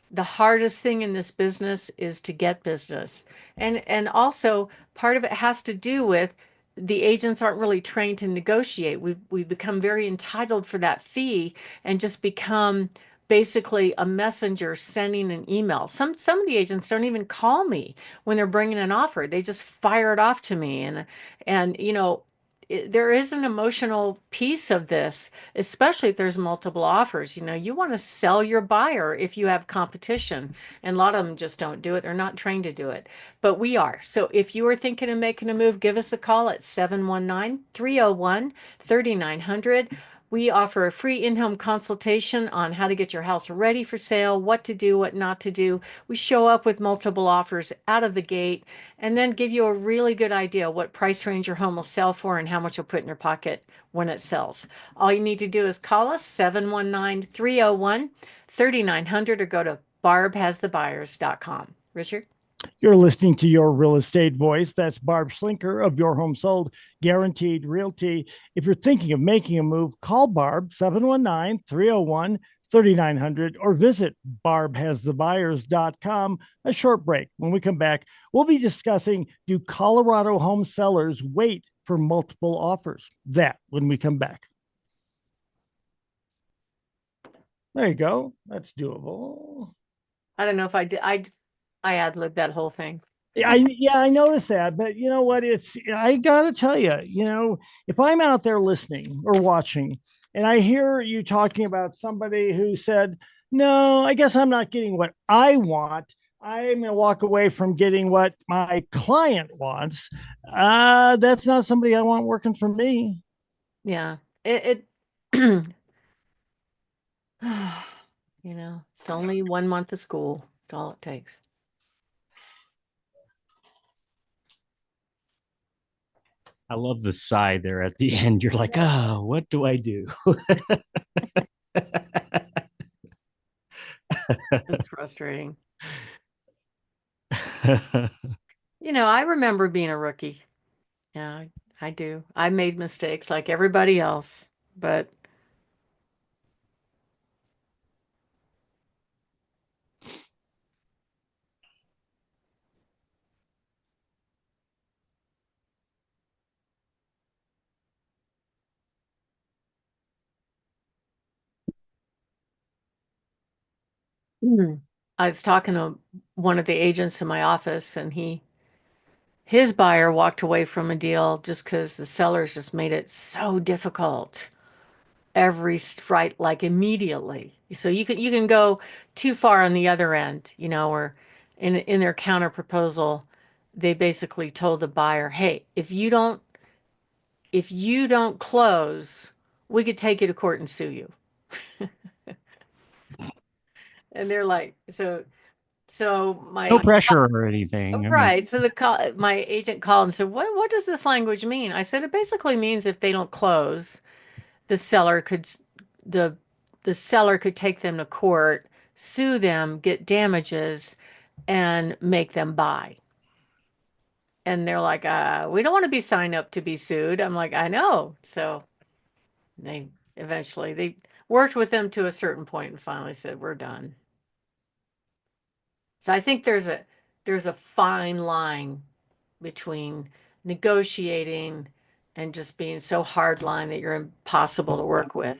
the hardest thing in this business is to get business. And also part of it has to do with the agents aren't really trained to negotiate. We've become very entitled for that fee and just become basically a messenger sending an email. Some of the agents don't even call me when they're bringing an offer. They just fire it off to me, and there is an emotional piece of this, especially if there's multiple offers. You know, you want to sell your buyer if you have competition, and a lot of them just don't do it. They're not trained to do it, but we are. So if you are thinking of making a move, give us a call at 719-301-3900. We offer a free in-home consultation on how to get your house ready for sale, what to do, what not to do. We show up with multiple offers out of the gate and then give you a really good idea what price range your home will sell for and how much you'll put in your pocket when it sells. All you need to do is call us 719-301-3900 or go to barbhasthebuyers.com. Richard? You're listening to Your Real Estate Voice. That's Barb Schlinker of Your Home Sold Guaranteed Realty. If you're thinking of making a move, call Barb 719-301-3900 or visit barbhasthebuyers.com. A short break. When we come back, we'll be discussing, do Colorado home sellers wait for multiple offers? That when we come back. There you go. That's doable. I don't know if I did. I ad-libbed that whole thing. I noticed that, but you know what? I gotta tell you, if I'm out there listening or watching, and I hear you talking about somebody who said, "No, I guess I'm not getting what I want. I'm gonna walk away from getting what my client wants." That's not somebody I want working for me. Yeah. It you know, it's only 1 month of school. That's all it takes. I love the sigh there at the end. You're like, oh, what do I do? It's frustrating. You know, I remember being a rookie. Yeah, I do. I made mistakes like everybody else, but I was talking to one of the agents in my office, and his buyer walked away from a deal just because the sellers just made it so difficult. Right, like immediately. So you can go too far on the other end, or in their counter proposal, they basically told the buyer, "Hey, if you don't close, we could take you to court and sue you." And they're like, so No my pressure or anything. I mean, right. So my agent called and said, "What does this language mean?" I said, "It basically means if they don't close, the seller could the the seller could take them to court, sue them, get damages, and make them buy." And they're like, we don't want to be signed up to be sued." I'm like, I know. So they eventually they worked with them to a certain point and finally said, "We're done." So I think there's a fine line between negotiating and just being so hard line that you're impossible to work with.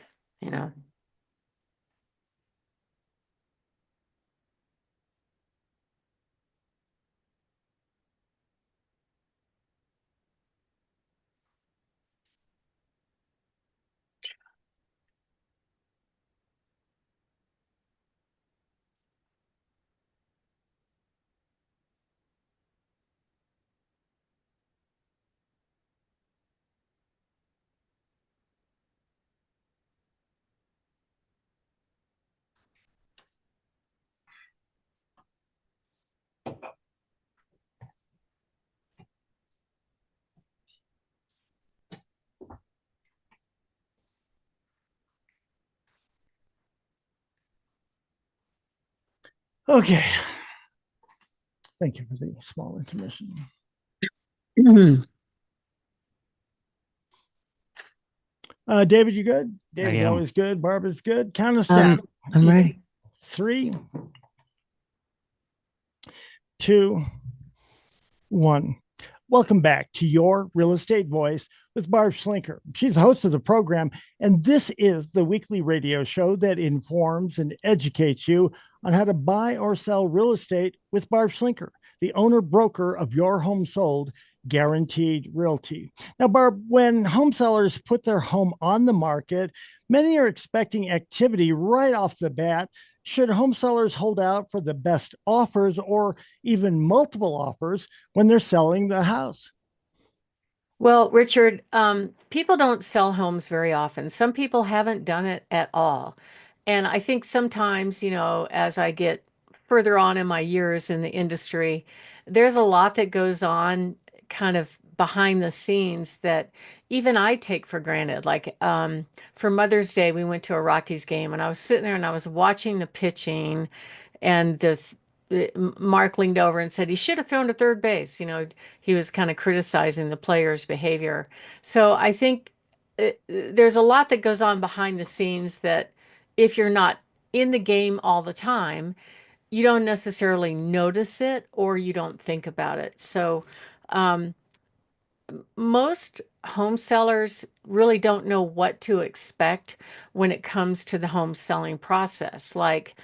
Okay. Thank you for the small intermission. David, you good? David's am. always good. Barb is good. Count us down. I'm ready. 3, 2, 1. Welcome back to Your Real Estate Voice with Barb Schlinker. She's the host of the program, and this is the weekly radio show that informs and educates you on how to buy or sell real estate with Barb Schlinker, the owner broker of Your Home Sold Guaranteed Realty. Now, Barb, when home sellers put their home on the market, many are expecting activity right off the bat. Should home sellers hold out for the best offers or even multiple offers when they're selling the house? Well, Richard, people don't sell homes very often. Some people haven't done it at all. And I think sometimes, as I get further on in my years in the industry, there's a lot that goes on kind of behind the scenes that even I take for granted. Like for Mother's Day, we went to a Rockies game and I was sitting there and I was watching the pitching and Mark leaned over and said he should have thrown to third base. He was kind of criticizing the players' behavior. So I think there's a lot that goes on behind the scenes that if you're not in the game all the time, you don't necessarily notice it or you don't think about it. So um, most home sellers really don't know what to expect when it comes to the home selling process. Like,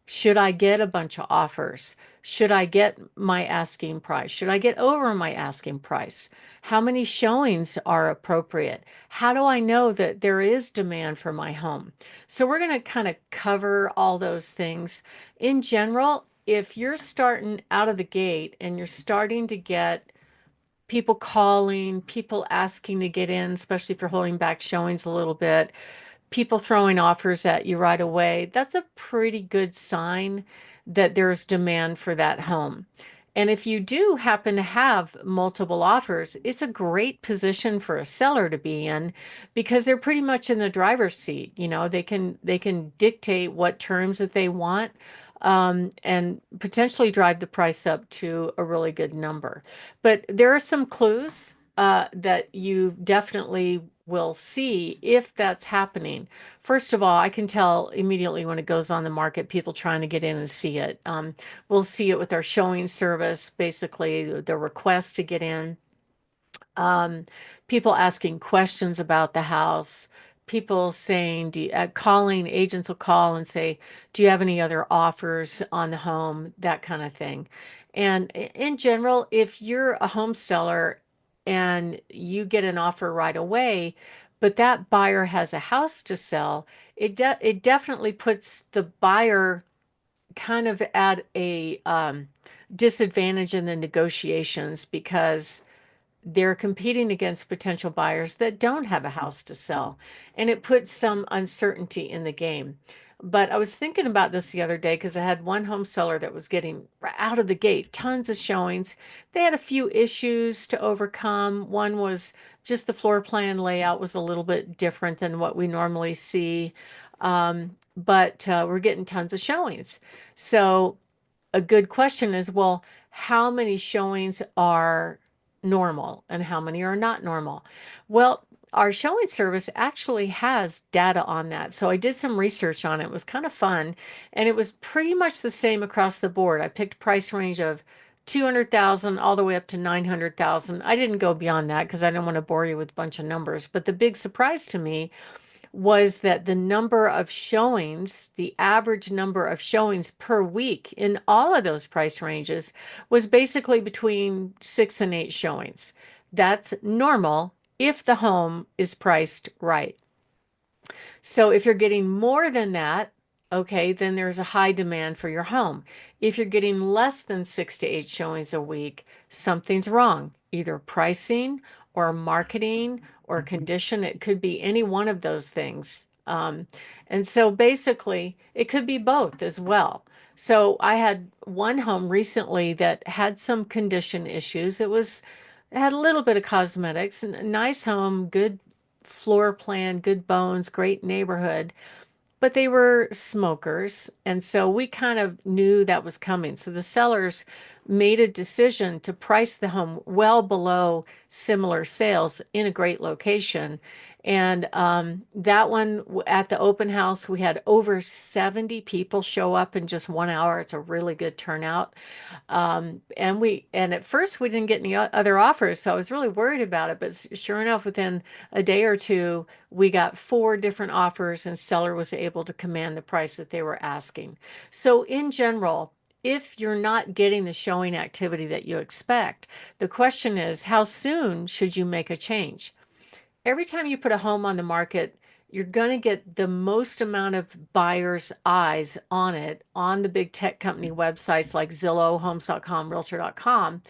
should I get a bunch of offers? Should I get my asking price? Should I get over my asking price? How many showings are appropriate? How do I know that there is demand for my home? So, we're going to kind of cover all those things. In general, if you're starting out of the gate and you're starting to get people calling, people asking to get in, especially if you're holding back showings a little bit, people throwing offers at you right away, that's a pretty good sign that there's demand for that home. And if you do happen to have multiple offers, it's a great position for a seller to be in because they're pretty much in the driver's seat. They can dictate what terms that they want, and potentially drive the price up to a really good number. But there are some clues that you definitely will see if that's happening. First of all, I can tell immediately when it goes on the market, people trying to get in and see it. We'll see it with our showing service, basically the request to get in, um, people asking questions about the house, people saying, calling, agents will call and say, do you have any other offers on the home? That kind of thing. And in general, if you're a home seller and you get an offer right away, but that buyer has a house to sell, it definitely puts the buyer kind of at a disadvantage in the negotiations because they're competing against potential buyers that don't have a house to sell, and it puts some uncertainty in the game. But I was thinking about this the other day because I had one home seller that was getting out of the gate tons of showings. They had a few issues to overcome. One was just the floor plan layout was a little bit different than what we normally see. But we're getting tons of showings. So a good question is, well, how many showings are normal and how many are not normal? Well, our showing service actually has data on that. So I did some research on it. It was kind of fun, and it was pretty much the same across the board. I picked price range of 200,000 all the way up to 900,000. I didn't go beyond that because I didn't want to bore you with a bunch of numbers. But the big surprise to me was that the number of showings, the average number of showings per week in all of those price ranges was basically between 6 and 8 showings. That's normal if the home is priced right. So if you're getting more than that, okay, then there's a high demand for your home. If you're getting less than 6 to 8 showings a week, something's wrong, either pricing or marketing or condition. It could be any one of those things. And so basically, it could be both as well. So I had one home recently that had some condition issues. It had a little bit of cosmetics, a nice home, good floor plan, good bones, great neighborhood, but they were smokers. And so we kind of knew that was coming. So the sellers made a decision to price the home well below similar sales in a great location. And that one at the open house, we had over 70 people show up in just 1 hour. It's a really good turnout. And at first we didn't get any other offers, so I was really worried about it. But sure enough, within a day or two, we got 4 different offers, and seller was able to command the price that they were asking. So in general, if you're not getting the showing activity that you expect, the question is, how soon should you make a change? Every time you put a home on the market, you're going to get the most amount of buyers' eyes on it on the big tech company websites like Zillow, Homes.com, Realtor.com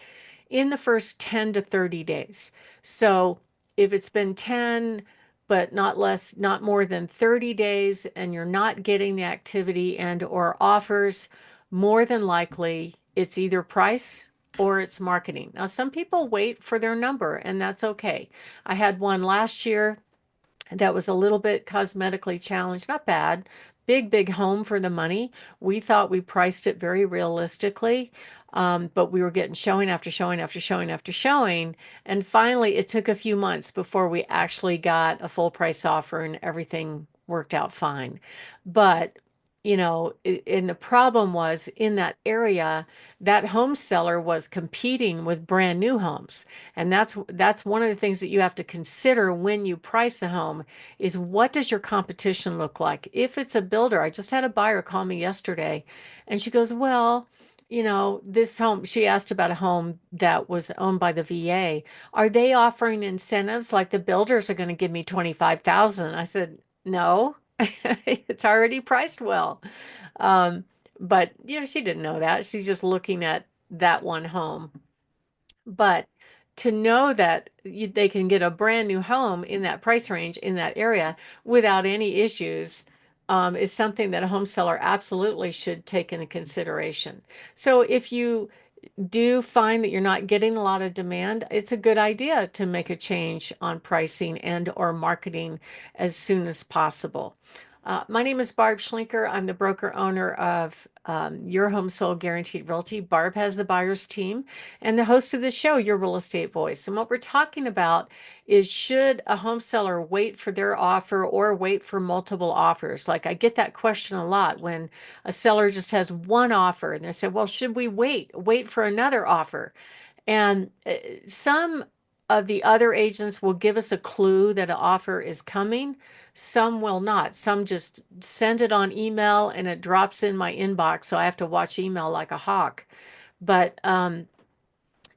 in the first 10 to 30 days. So if it's been 10, but not more than 30 days, and you're not getting the activity and or offers, more than likely it's either price or it's marketing. Now, some people wait for their number, and that's okay. I had one last year that was a little bit cosmetically challenged, not bad. Big home for the money. We thought we priced it very realistically, but we were getting showing after showing after showing after showing. And finally, it took a few months before we actually got a full price offer and everything worked out fine. But and the problem was in that area, that home seller was competing with brand new homes. And that's one of the things that you have to consider when you price a home is what does your competition look like? If it's a builder, I just had a buyer call me yesterday and she goes, well, this home, she asked about a home that was owned by the VA. Are they offering incentives like the builders are going to give me 25,000? I said, no, it's already priced well. Um, but she didn't know that. She's just looking at that one home. But to know that they can get a brand new home in that price range in that area without any issues is something that a home seller absolutely should take into consideration. So if you do find that you're not getting a lot of demand, it's a good idea to make a change on pricing and or marketing as soon as possible. My name is Barb Schlinker. I'm the broker owner of Your Home Sold Guaranteed Realty. Barb has the buyer's team and the host of the show, Your Real Estate Voice. And what we're talking about is should a home seller wait for their offer or wait for multiple offers? Like I get that question a lot when a seller just has one offer and they say, well, should we wait for another offer? And some of the other agents will give us a clue that an offer is coming. Some will not. Some just send it on email and it drops in my inbox. So I have to watch email like a hawk. But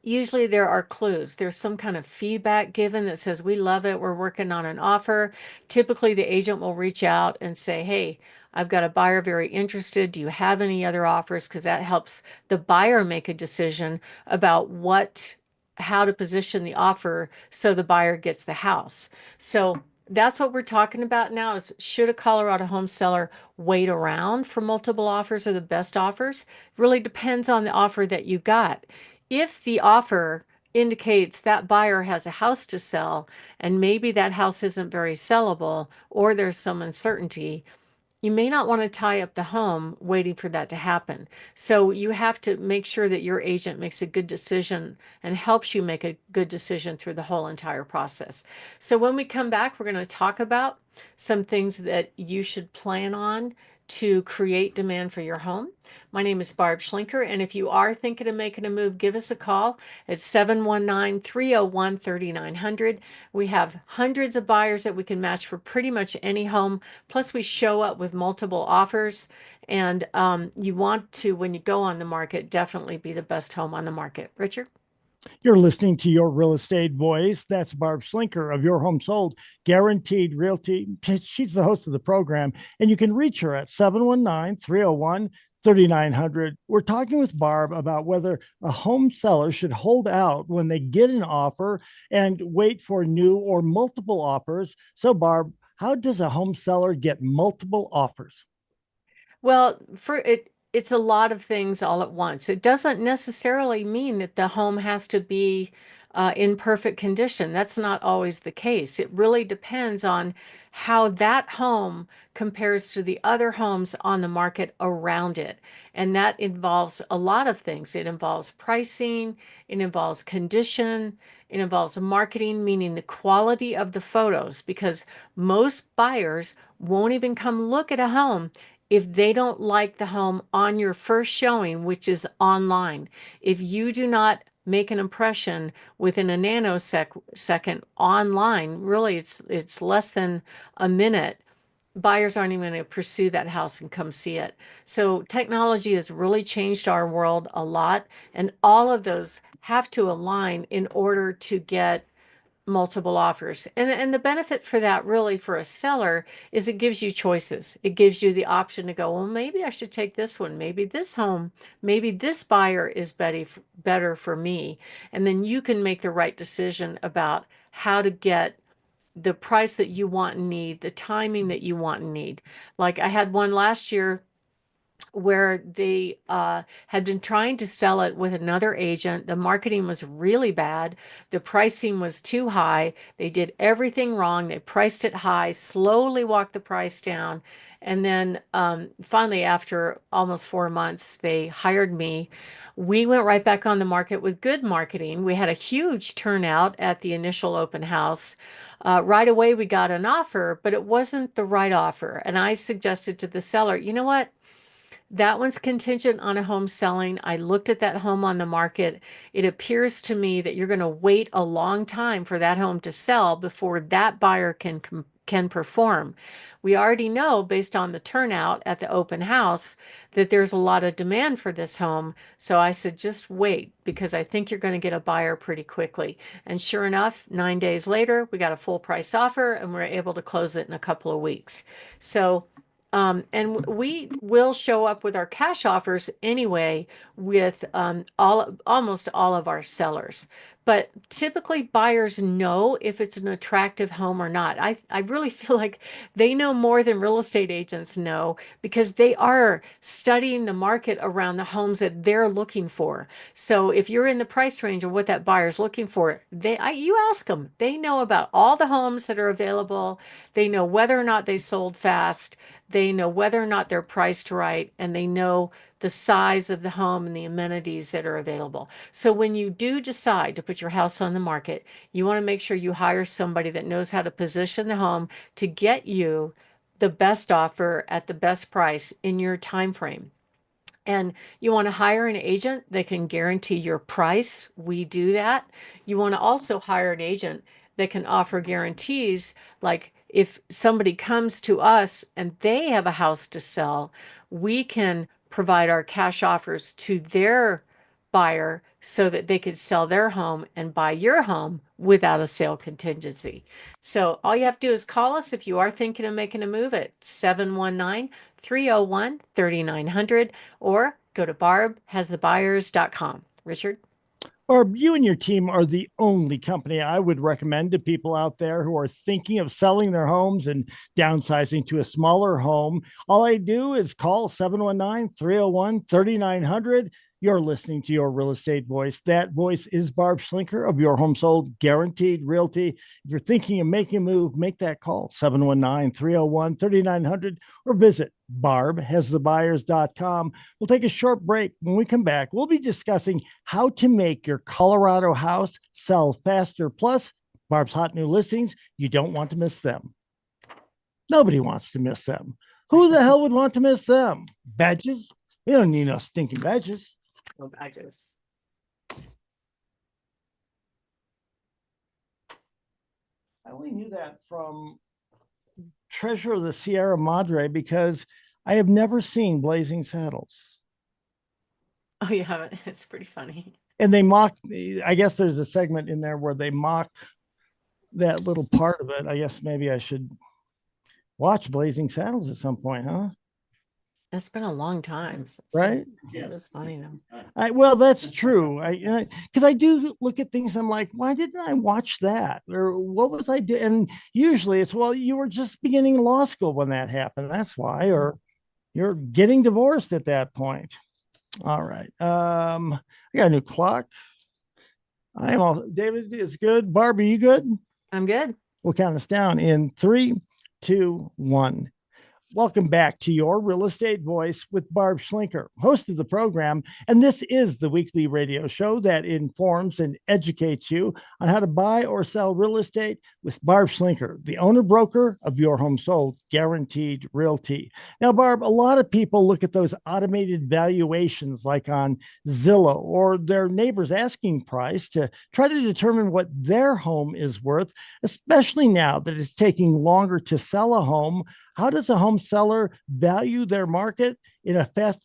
usually there are clues. There's some kind of feedback given that says, we love it. We're working on an offer. Typically, the agent will reach out and say, hey, I've got a buyer very interested. Do you have any other offers? Because that helps the buyer make a decision about how to position the offer so the buyer gets the house. So that's what we're talking about now is should a Colorado home seller wait around for multiple offers or the best offers? Really depends on the offer that you got. If the offer indicates that buyer has a house to sell and maybe that house isn't very sellable or there's some uncertainty, you may not want to tie up the home waiting for that to happen. So you have to make sure that your agent makes a good decision and helps you make a good decision through the whole entire process. So when we come back, we're going to talk about some things that you should plan on to create demand for your home. My name is Barb Schlinker, and if you are thinking of making a move, give us a call at 719-301-3900. We have hundreds of buyers that we can match for pretty much any home. Plus, we show up with multiple offers, and you want to, when you go on the market, definitely be the best home on the market. Richard? You're listening to Your Real Estate Voice. That's Barb Schlinker of Your Home Sold Guaranteed Realty. She's the host of the program, and you can reach her at 719-301-3900. We're talking with Barb about whether a home seller should hold out when they get an offer and wait for new or multiple offers. So, Barb, how does a home seller get multiple offers? Well, it's a lot of things all at once. It doesn't necessarily mean that the home has to be in perfect condition. That's not always the case. It really depends on how that home compares to the other homes on the market around it. And that involves a lot of things. It involves pricing, it involves condition, it involves marketing, meaning the quality of the photos, because most buyers won't even come look at a home if they don't like the home on your first showing, which is online. If you do not make an impression within a nanosecond online, really it's less than a minute, buyers aren't even going to pursue that house and come see it. So technology has really changed our world a lot, and all of those have to align in order to get multiple offers. And the benefit for that really for a seller is it gives you choices. It gives you the option to go, well, maybe I should take this one. Maybe this home, maybe this buyer is better for me. And then you can make the right decision about how to get the price that you want and need, the timing that you want and need. Like I had one last year where they had been trying to sell it with another agent. The marketing was really bad. The pricing was too high. They did everything wrong. They priced it high, slowly walked the price down. And then finally, after almost 4 months, they hired me. We went right back on the market with good marketing. We had a huge turnout at the initial open house. Right away, we got an offer, but it wasn't the right offer. And I suggested to the seller, you know what? That one's contingent on a home selling. I looked at that home on the market. It appears to me that you're going to wait a long time for that home to sell before that buyer can perform. We already know based on the turnout at the open house that there's a lot of demand for this home. So I said, just wait because I think you're going to get a buyer pretty quickly. And sure enough, 9 days later, we got a full price offer and we're able to close it in a couple of weeks. So and we will show up with our cash offers anyway with almost all of our sellers. But typically buyers know if it's an attractive home or not. I really feel like they know more than real estate agents know because they are studying the market around the homes that they're looking for. So if you're in the price range of what that buyer's looking for, you ask them. They know about all the homes that are available. They know whether or not they sold fast. They know whether or not they're priced right, and they know the size of the home and the amenities that are available. So when you do decide to put your house on the market, you want to make sure you hire somebody that knows how to position the home to get you the best offer at the best price in your time frame. And you want to hire an agent that can guarantee your price. We do that. You want to also hire an agent that can offer guarantees. Like if somebody comes to us and they have a house to sell, we can provide our cash offers to their buyer so that they could sell their home and buy your home without a sale contingency. So all you have to do is call us if you are thinking of making a move at 719-301-3900 or go to barbhasthebuyers.com. Richard? Barb, you and your team are the only company I would recommend to people out there who are thinking of selling their homes and downsizing to a smaller home. All I do is call 719-301-3900. You're listening to your real estate voice. That voice is Barb Schlinker of Your Home Sold Guaranteed Realty. If you're thinking of making a move, make that call, 719-301-3900, or visit barbhasthebuyers.com. We'll take a short break. When we come back, we'll be discussing how to make your Colorado house sell faster. Plus, Barb's hot new listings. You don't want to miss them. Nobody wants to miss them. Who the hell would want to miss them? Badges? We don't need no stinking badges. No badges. I only knew that from Treasure of the Sierra Madre because I have never seen Blazing Saddles. Oh, you haven't? It's pretty funny. And they mock, I guess there's a segment in there where they mock that little part of it. I guess maybe I should watch Blazing Saddles at some point, huh? It's been a long time. Right? It was funny though. Well, that's true. Because I do look at things. I'm like, why didn't I watch that? Or what was I doing? And usually it's, well, you were just beginning law school when that happened. That's why. Or you're getting divorced at that point. All right. I got a new clock. I am all, David is good. Barbie, you good? I'm good. We'll count us down in 3, 2, 1. Welcome back to Your Real Estate Voice with Barb Schlinker, host of the program. And this is the weekly radio show that informs and educates you on how to buy or sell real estate with Barb Schlinker, the owner broker of Your Home Sold guaranteed realty. Now, Barb, a lot of people look at those automated valuations like on Zillow or their neighbor's asking price to try to determine what their home is worth, especially now that it's taking longer to sell a home. How does a home seller value their market in a fast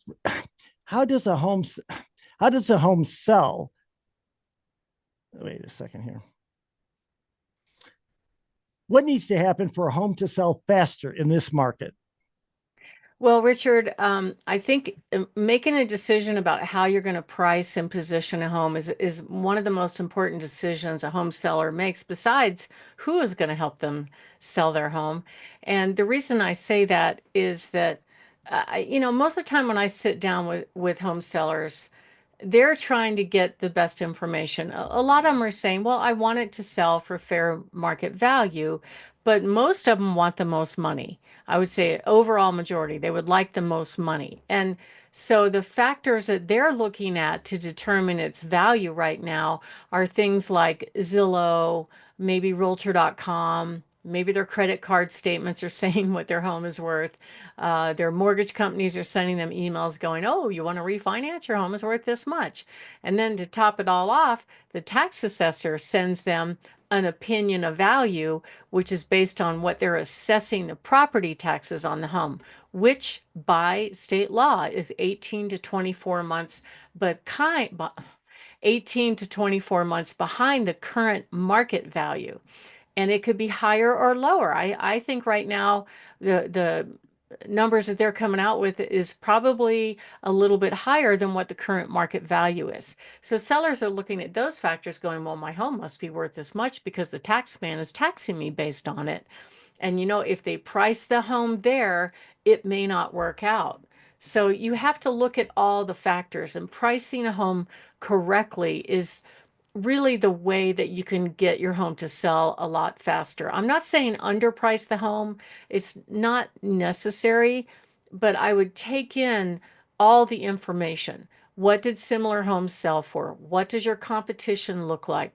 how does a home sell? Wait a second here. What needs to happen for a home to sell faster in this market? Well, Richard, I think making a decision about how you're going to price and position a home is one of the most important decisions a home seller makes, besides who is going to help them sell their home. And the reason I say that is that, most of the time when I sit down with home sellers, they're trying to get the best information. A lot of them are saying, well, I want it to sell for fair market value, but most of them want the most money. I would say overall majority, they would like the most money. And so the factors that they're looking at to determine its value right now are things like Zillow, maybe Realtor.com, maybe their credit card statements are saying what their home is worth. Their mortgage companies are sending them emails going, oh, you want to refinance? Your home is worth this much. And then to top it all off, the tax assessor sends them an opinion of value, which is based on what they're assessing the property taxes on the home, which by state law is 18 to 24 months, but 18 to 24 months behind the current market value. And it could be higher or lower. I think right now the numbers that they're coming out with is probably a little bit higher than what the current market value is. So sellers are looking at those factors going, well, my home must be worth this much because the tax man is taxing me based on it. And if they price the home there, it may not work out. So you have to look at all the factors, and pricing a home correctly is really the way that you can get your home to sell a lot faster. I'm not saying underprice the home. It's not necessary, but I would take in all the information. What did similar homes sell for? What does your competition look like?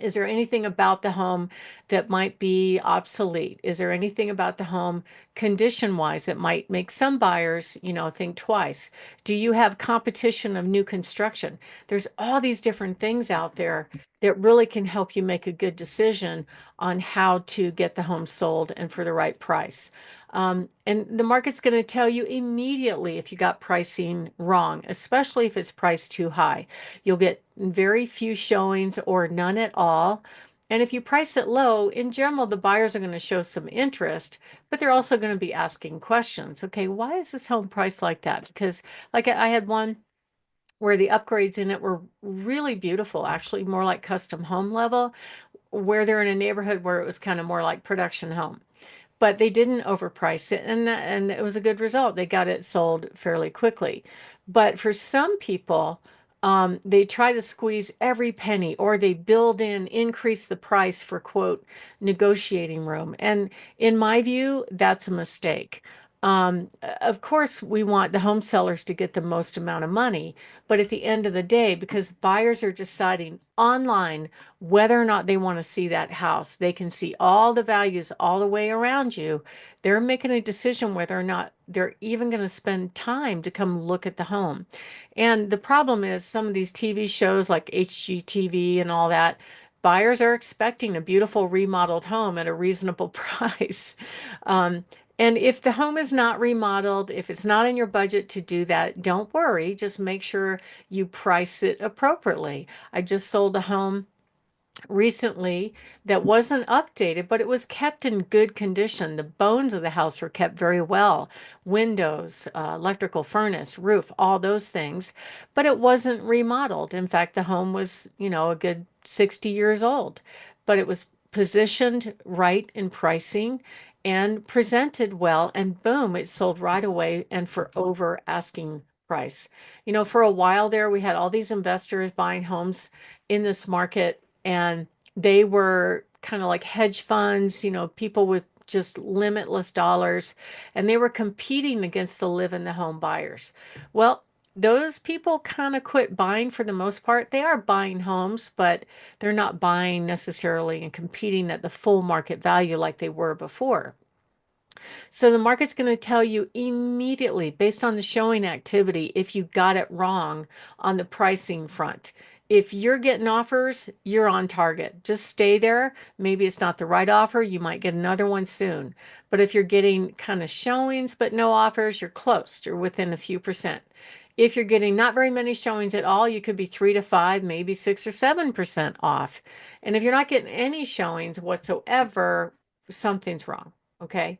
Is there anything about the home that might be obsolete? Is there anything about the home condition wise that might make some buyers, think twice? Do you have competition of new construction? There's all these different things out there that really can help you make a good decision on how to get the home sold and for the right price. And the market's going to tell you immediately if you got pricing wrong, especially if it's priced too high. You'll get very few showings or none at all. And if you price it low, in general, the buyers are going to show some interest, but they're also going to be asking questions. Okay, why is this home priced like that? Because like I had one where the upgrades in it were really beautiful, actually more like custom home level, where they're in a neighborhood where it was kind of more like production home, but they didn't overprice it, and it was a good result. They got it sold fairly quickly. But for some people, they try to squeeze every penny, or they increase the price for quote negotiating room. And in my view, that's a mistake. Of course, we want the home sellers to get the most amount of money, but at the end of the day, because buyers are deciding online whether or not they want to see that house, they can see all the values all the way around you. They're making a decision whether or not they're even going to spend time to come look at the home. And the problem is some of these TV shows like HGTV and all that, buyers are expecting a beautiful remodeled home at a reasonable price. And if the home is not remodeled, if it's not in your budget to do that, don't worry. Just make sure you price it appropriately. I just sold a home recently that wasn't updated, but it was kept in good condition. The bones of the house were kept very well. Windows, electrical furnace, roof, all those things, but it wasn't remodeled. In fact, the home was, a good 60 years old, but it was positioned right in pricing and presented well, and boom, it sold right away and for over asking price. For a while there, we had all these investors buying homes in this market, and they were kind of like hedge funds, people with just limitless dollars, and they were competing against the live in the home buyers. Well, those people kind of quit buying for the most part. They are buying homes, but they're not buying necessarily and competing at the full market value like they were before. So the market's going to tell you immediately, based on the showing activity, if you got it wrong on the pricing front. If you're getting offers, you're on target. Just stay there. Maybe it's not the right offer. You might get another one soon. But if you're getting kind of showings but no offers, you're close. You're within a few percent. If you're getting not very many showings at all, you could be 3 to 5, maybe 6 or 7% off. And if you're not getting any showings whatsoever, something's wrong. Okay.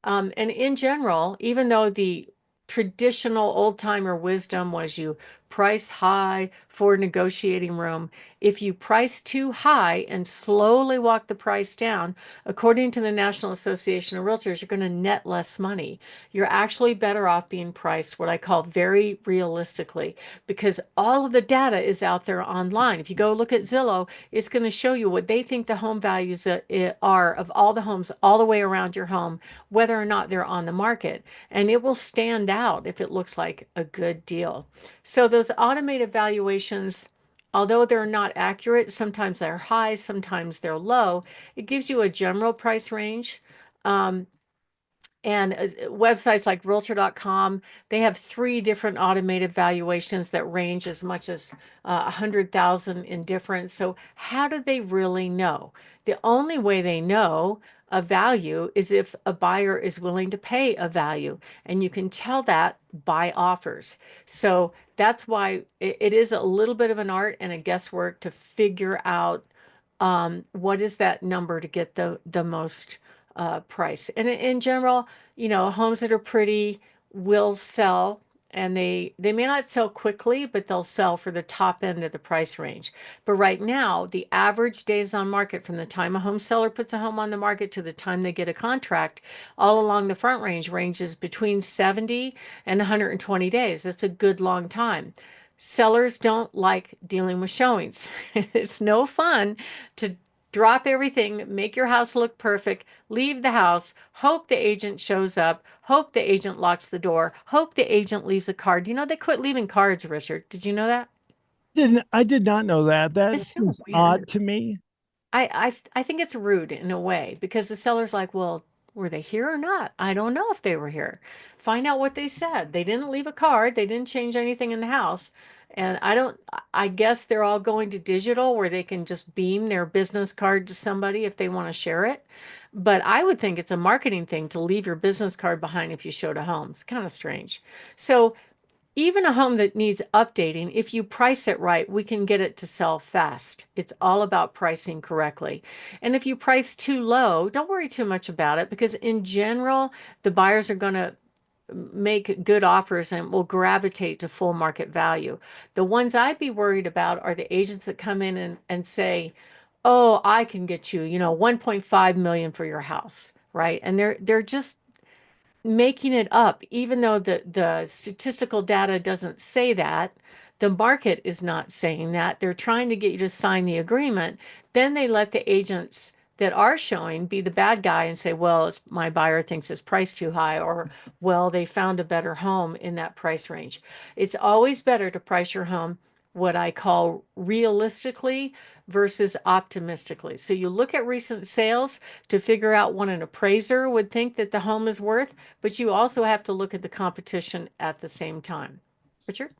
And in general, even though the traditional old timer wisdom was you price high for negotiating room, if you price too high and slowly walk the price down, according to the National Association of Realtors, you're going to net less money. You're actually better off being priced what I call very realistically, because all of the data is out there online. If you go look at Zillow, it's going to show you what they think the home values are of all the homes all the way around your home, whether or not they're on the market. And it will stand out if it looks like a good deal. So those automated valuations, although they're not accurate, sometimes they're high, sometimes they're low. It gives you a general price range. Um, and websites like realtor.com, they have 3 different automated valuations that range as much as 100,000 in difference. So how do they really know? The only way they know a value is if a buyer is willing to pay a value, and you can tell that by offers. So that's why it is a little bit of an art and a guesswork to figure out what is that number to get the most price. And in general, homes that are pretty will sell, and they may not sell quickly, but they'll sell for the top end of the price range. But right now, the average days on market from the time a home seller puts a home on the market to the time they get a contract, all along the front range, ranges between 70 and 120 days. That's a good long time. Sellers don't like dealing with showings. It's no fun to drop everything, make your house look perfect, leave the house, hope the agent shows up, hope the agent locks the door, hope the agent leaves a card. They quit leaving cards, Richard. Did you know that? I did not know that. That It's so seems weird. odd to me. I think it's rude in a way, because the seller's like, well, were they here or not? I don't know if they were here. Find out what they said. They didn't leave a card. They didn't change anything in the house. And I guess they're all going to digital where they can just beam their business card to somebody if they want to share it. But I would think it's a marketing thing to leave your business card behind if you showed a home. It's kind of strange. So even a home that needs updating, if you price it right, we can get it to sell fast. It's all about pricing correctly. And if you price too low, don't worry too much about it, because in general, the buyers are going to make good offers and will gravitate to full market value. The ones I'd be worried about are the agents that come in and say, "Oh, I can get you, 1.5 million for your house," right? And they're just making it up, even though the statistical data doesn't say that. The market is not saying that. They're trying to get you to sign the agreement. Then they let the agents that are showing be the bad guy and say, well, my buyer thinks it's priced too high, or, well, they found a better home in that price range. It's always better to price your home what I call realistically versus optimistically. So you look at recent sales to figure out what an appraiser would think that the home is worth, but you also have to look at the competition at the same time. Richard?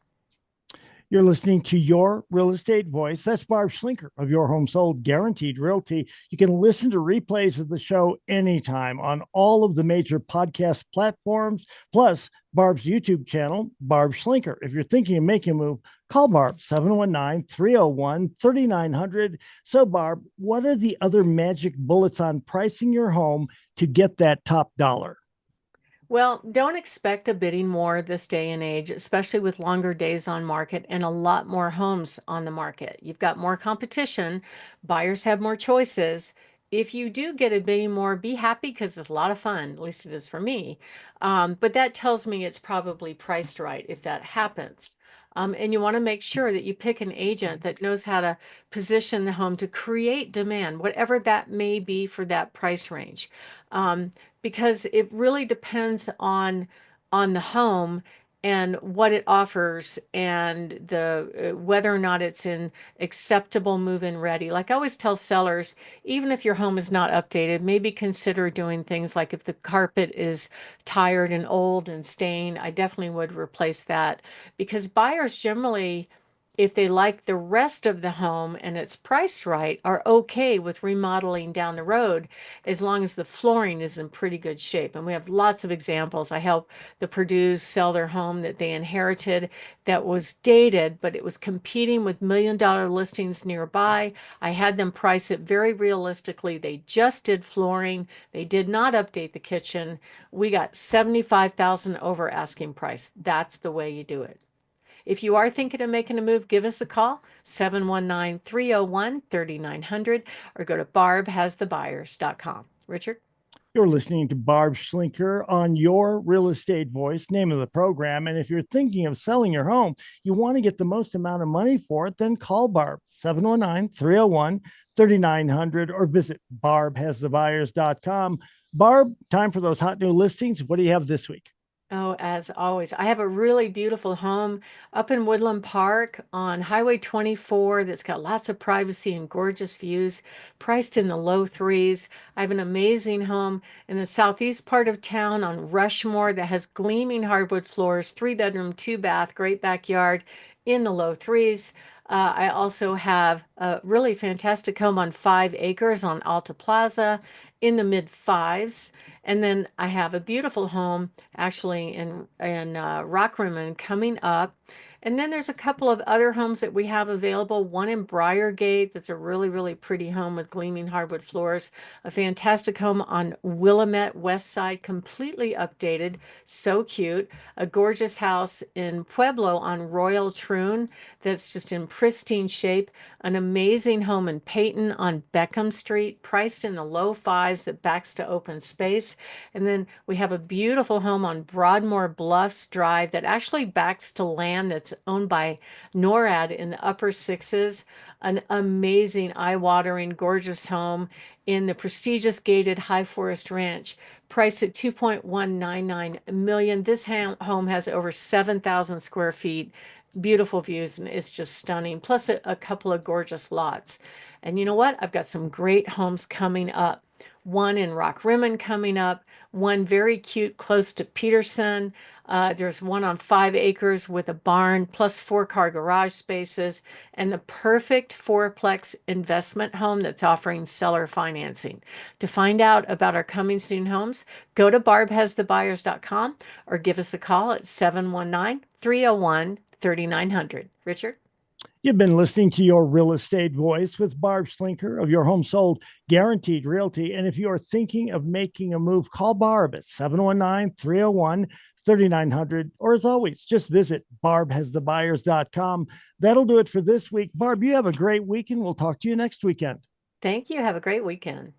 You're listening to Your Real Estate Voice. That's Barb Schlinker of Your Home Sold Guaranteed Realty. You can listen to replays of the show anytime on all of the major podcast platforms, plus Barb's YouTube channel, Barb Schlinker. If you're thinking of making a move, call Barb 719-301-3900. So, Barb, what are the other magic bullets on pricing your home to get that top dollar? Well, don't expect a bidding war this day and age, especially with longer days on market and a lot more homes on the market. You've got more competition, buyers have more choices. If you do get a bidding war, be happy, because it's a lot of fun, at least it is for me. But that tells me it's probably priced right if that happens. And you want to make sure that you pick an agent that knows how to position the home to create demand, whatever that may be for that price range. Because it really depends on the home. and what it offers and the whether or not it's in acceptable move-in ready. Like I always tell sellers, even if your home is not updated, maybe consider doing things like if the carpet is tired and old and stained, I definitely would replace that, because buyers generally, if they like the rest of the home and it's priced right, are okay with remodeling down the road as long as the flooring is in pretty good shape. And we have lots of examples. I help the Purdue's sell their home that they inherited that was dated, but it was competing with $1 million listings nearby. I had them price it very realistically. They just did flooring. They did not update the kitchen. We got 75,000 over asking price. That's the way you do it. If you are thinking of making a move, give us a call, 719-301-3900, or go to barbhasthebuyers.com. Richard? You're listening to Barb Schlinker on Your Real Estate Voice, name of the program. And if you're thinking of selling your home, you want to get the most amount of money for it, then call Barb, 719-301-3900, or visit barbhasthebuyers.com. Barb, time for those hot new listings. What do you have this week? Oh, as always, I have a really beautiful home up in Woodland Park on Highway 24 that's got lots of privacy and gorgeous views, priced in the low threes. I have an amazing home in the southeast part of town on Rushmore that has gleaming hardwood floors, 3-bedroom, 2-bath, great backyard in the low threes. I also have a really fantastic home on 5 acres on Alta Plaza in the mid fives. And then I have a beautiful home actually in Rockrimmon coming up. And then there's a couple of other homes that we have available. One in Briargate that's a really, really pretty home with gleaming hardwood floors. A fantastic home on Willamette West Side, completely updated. So cute. A gorgeous house in Pueblo on Royal Troon that's just in pristine shape. An amazing home in Peyton on Beckham Street, priced in the low fives that backs to open space. And then we have a beautiful home on Broadmoor Bluffs Drive that actually backs to land that's owned by NORAD in the upper sixes. An amazing, eye-watering, gorgeous home in the prestigious gated High Forest Ranch, priced at $2.199 million. This home has over 7,000 square feet, beautiful views, and it's just stunning. Plus a couple of gorgeous lots. And you know what? I've got some great homes coming up. One in Rockrimmon coming up, one very cute close to Peterson. There's one on 5 acres with a barn plus 4-car garage spaces, and the perfect fourplex investment home that's offering seller financing. To find out about our coming soon homes, go to barbhasthebuyers.com or give us a call at 719-301-3900. Richard? You've been listening to Your Real Estate Voice with Barb Schlinker of Your Home Sold Guaranteed Realty. And if you are thinking of making a move, call Barb at 719-301-3900. Or as always, just visit barbhasthebuyers.com. That'll do it for this week. Barb, you have a great week, and we'll talk to you next weekend. Thank you. Have a great weekend.